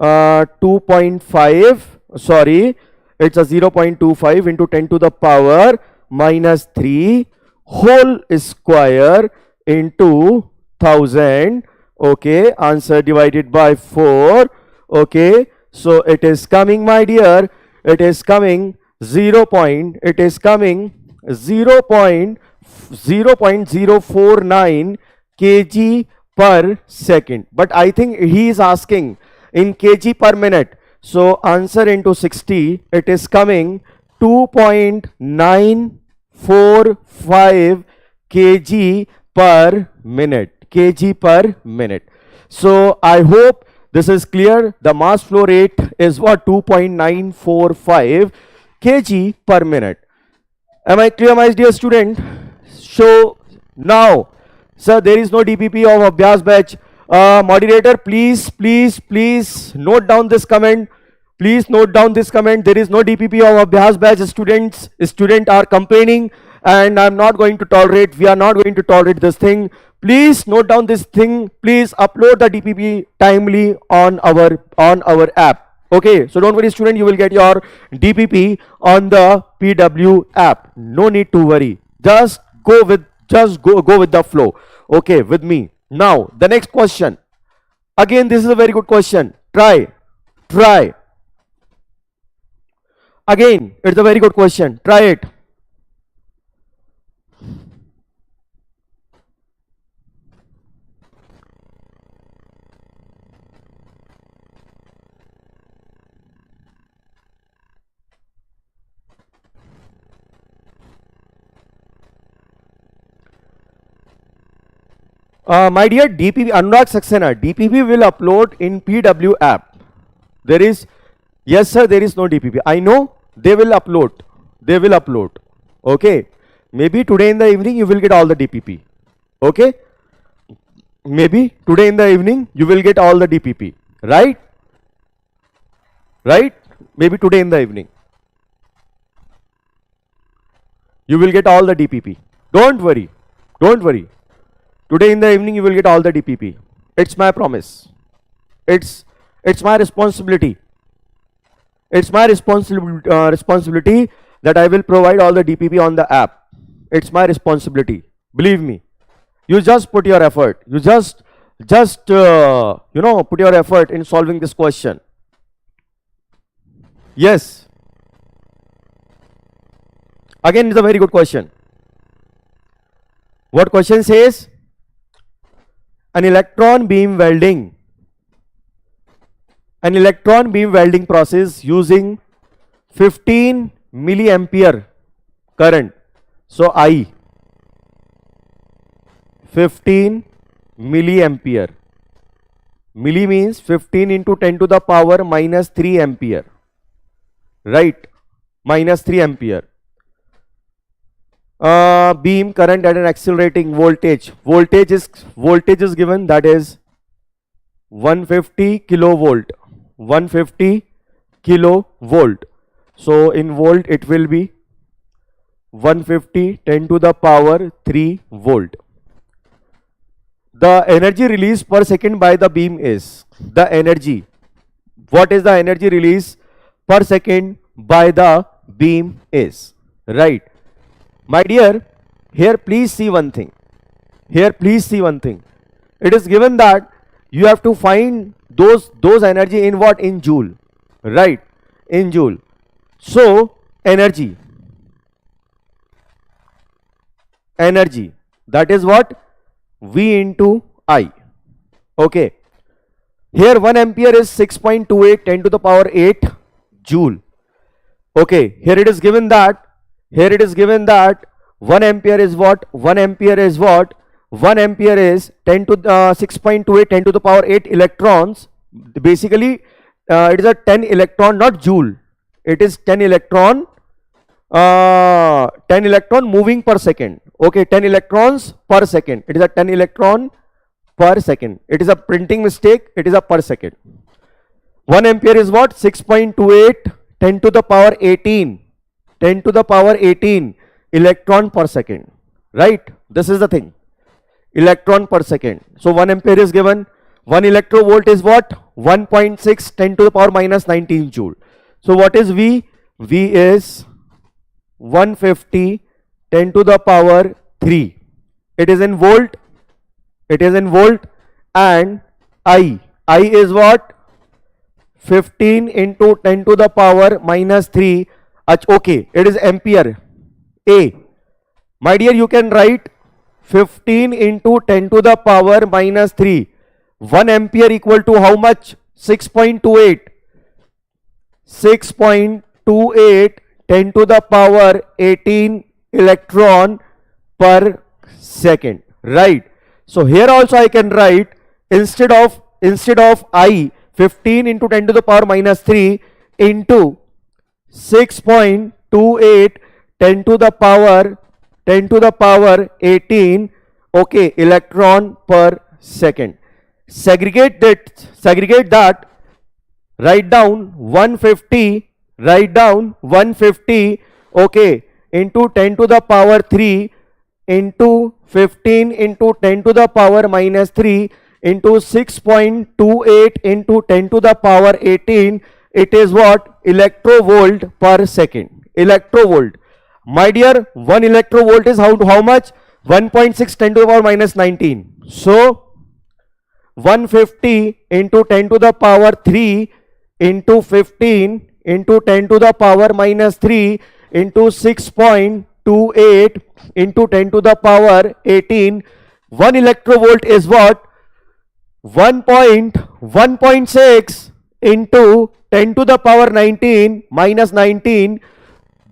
2.5, sorry, it's a 0.25 into 10 to the power -3 whole square into 1000. Okay, answer divided by 4. Okay, so it is coming, my dear, it is coming it is coming 0.049 kg per second. But I think he is asking in kg per minute. So answer into 60, it is coming 2.945 kg per minute. So I hope this is clear. The mass flow rate is what? 2.945 kg per minute. Am I clear, my dear student? So now, sir, there is no DPP of Abhyas batch. Moderator, please note down this comment. Please note down this comment. There is no DPP of Abhyas batch. Students are complaining, and I'm not going to tolerate. We are not going to tolerate this thing. Please note down this thing. Please upload the DPP timely on our app. Okay, so don't worry, student. You will get your DPP on the PW app. No need to worry. Just go with the flow. Okay, with me. Now the next question. Again, this is a very good question. Try. Again, it's a very good question. Try it. My dear DPP, Anurag Saxena, DPP will upload in PW app. There is, yes sir, there is no DPP. I know they will upload. Okay. Maybe today in the evening you will get all the DPP. Okay. Maybe today in the evening you will get all the DPP. Right? Maybe today in the evening you will get all the DPP. Don't worry. Today in the evening you will get all the DPP. It's my promise. It's my responsibility. It's my responsibility that I will provide all the DPP on the app. It's my responsibility. Believe me. You just put your effort. You just put your effort in solving this question. Yes. Again, it's a very good question. What question says? An electron beam welding process using 15 milliampere current. So I 15 milliampere. Milli means 15 into 10 to the power minus 3 ampere. Right? Minus 3 ampere. Beam current at an accelerating voltage. Voltage is given, that is 150 kilovolt. 150 kilovolt. So in volt it will be 150 10 to the power 3 volt. The energy released per second by the beam is the energy. What is the energy release per second by the beam is? Right. My dear, here please see one thing. It is given that you have to find those energy in what? In joule. Right? In joule. So energy, that is what? V into I. Okay. Here 1 ampere is 6.28 10 to the power 8 joule. Okay. Here it is given that 1 ampere is what? 1 ampere is 10 to 6.28 10 to the power 8 electrons. Basically, it is a 10 electron, not joule. It is 10 electron moving per second. Okay, 10 electrons per second. It is a 10 electron per second. It is a printing mistake. It is a per second. 1 ampere is what? 6.28 10 to the power 18. 10 to the power 18 electron per second. Right? This is the thing. Electron per second. So 1 ampere is given. 1 electrovolt is what? 1.6 10 to the power minus 19 joule. So what is V? V is 150 10 to the power 3. It is in volt. And I is what? 15 into 10 to the power minus 3. Okay, it is ampere. A. My dear, you can write 15 into 10 to the power minus 3. 1 ampere equal to how much? 6.28. 6.28 10 to the power 18 electron per second. Right. So here also I can write instead of I 15 into 10 to the power minus 3 into 6.28 10 to the power 18, okay, electron per second. Segregate that, write down 150, okay, into 10 to the power 3 into 15 into 10 to the power minus 3 into 6.28 into 10 to the power 18. It is what? Electrovolt per second. Electrovolt. My dear, 1 electrovolt is how much? 1.6 10 to the power minus 19. So 150 into 10 to the power 3 into 15 into 10 to the power minus 3 into 6.28 into 10 to the power 18. 1 electrovolt is what? 1.6 into 10 to the power 19 minus 19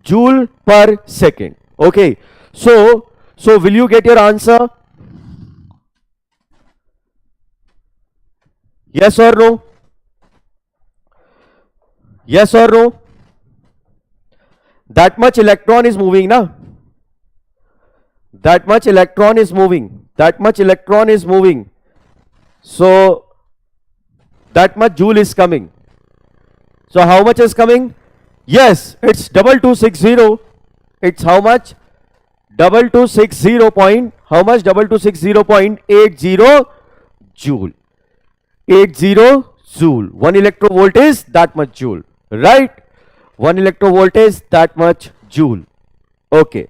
joule per second. Okay, so will you get your answer? Yes or no? Yes or no? That much electron is moving, na? That much electron is moving. So that much joule is coming. So how much is coming? Yes, it's 2260. It's how much? 2260 point, how much? 2260.80 joule. 80 joule. 1 electrovolt is that much joule, right? 1 electrovolt is that much joule. Okay.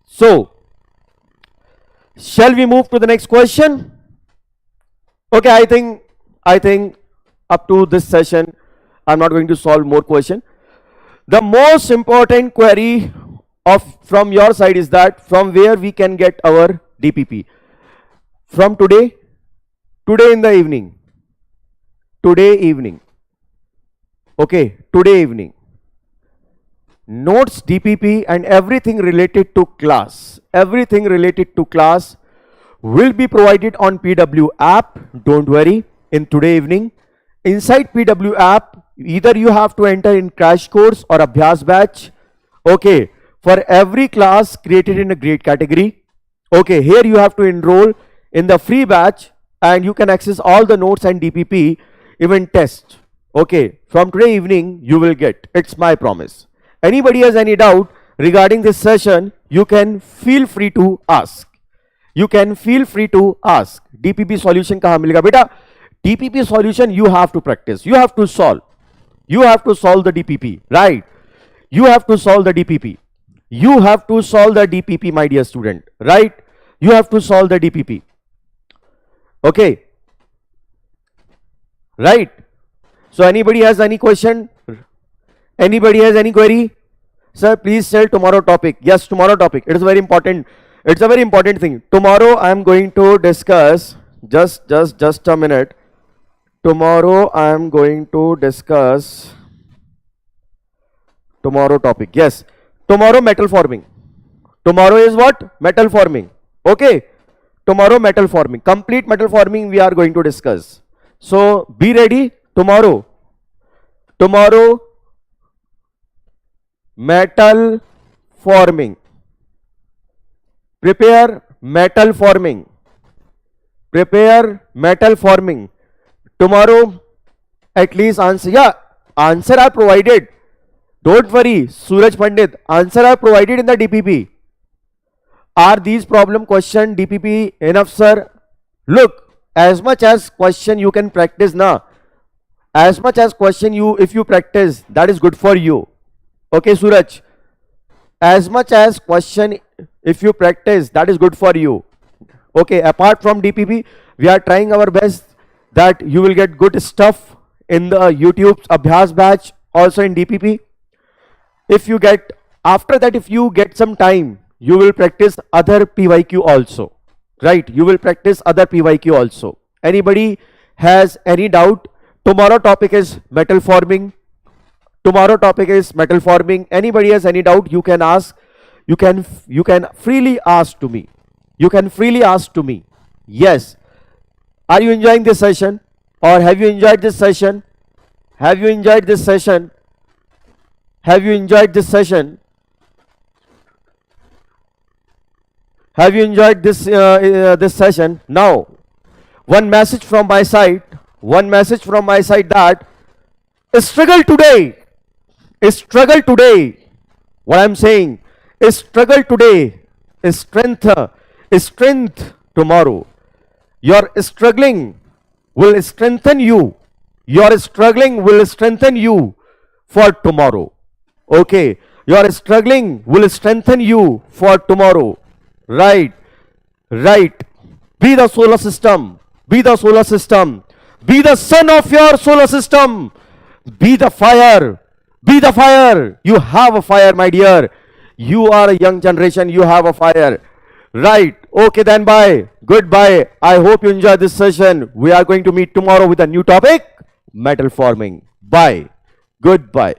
So, shall we move to the next question? Okay, I think up to this session, I'm not going to solve more question. The most important query from your side is that from where we can get our DPP. From today in the evening. Okay, today evening. Notes, DPP and everything related to class will be provided on PW app. Don't worry, in today evening. Inside PW app, either you have to enter in crash course or Abhyas batch. Okay, for every class created in a grade category. Okay, here you have to enroll in the free batch and you can access all the notes and DPP, even test. Okay, from today evening you will get. It's my promise. Anybody has any doubt regarding this session, you can feel free to ask. DPP solution kahan milega beta? DPP solution you have to practice. You have to solve the DPP, right? You have to solve the DPP, my dear student, right? You have to solve the DPP. Okay, right? So anybody has any question? Anybody has any query? Sir, please tell tomorrow topic. Yes, tomorrow topic. It is very important. It's a very important thing. Tomorrow I am going to discuss, just a minute. Tomorrow I am going to discuss tomorrow topic. Yes, tomorrow metal forming. Tomorrow is what? Metal forming. Okay, tomorrow metal forming. Complete metal forming we are going to discuss. So be ready tomorrow. Metal forming. Prepare metal forming. Tomorrow at least answer. Yeah, answer are provided. Don't worry, Suraj Pandit. Answer are provided in the DPP. Are these problem question DPP enough, sir? Look, as much as question you can practice now. As much as question if you practice, that is good for you. Okay, Suraj. As much as question if you practice, that is good for you. Okay, apart from DPP, we are trying our best that you will get good stuff in the YouTube's Abhyas batch, also in DPP. If you get, after that, if you get some time, you will practice other PYQ also, right? You will practice other PYQ also. Anybody has any doubt? Tomorrow topic is metal forming. Tomorrow topic is metal forming. Anybody has any doubt, you can ask. You can freely ask to me. You can freely ask to me. Yes. Are you enjoying this session? Or have you enjoyed this session? Have you enjoyed this session? Have you enjoyed this session? Have you enjoyed this this session? Now, one message from my side. One message from my side that struggle today. Struggle today. What I'm saying is struggle today. Strength tomorrow. Your struggling will strengthen you. Your struggling will strengthen you for tomorrow. Okay. Your struggling will strengthen you for tomorrow. Right. Right. Be the solar system. Be the solar system. Be the sun of your solar system. Be the fire. Be the fire. You have a fire, my dear. You are a young generation. You have a fire. Right. Okay, then bye. Goodbye. I hope you enjoy this session. We are going to meet tomorrow with a new topic, metal forming. Bye. Goodbye.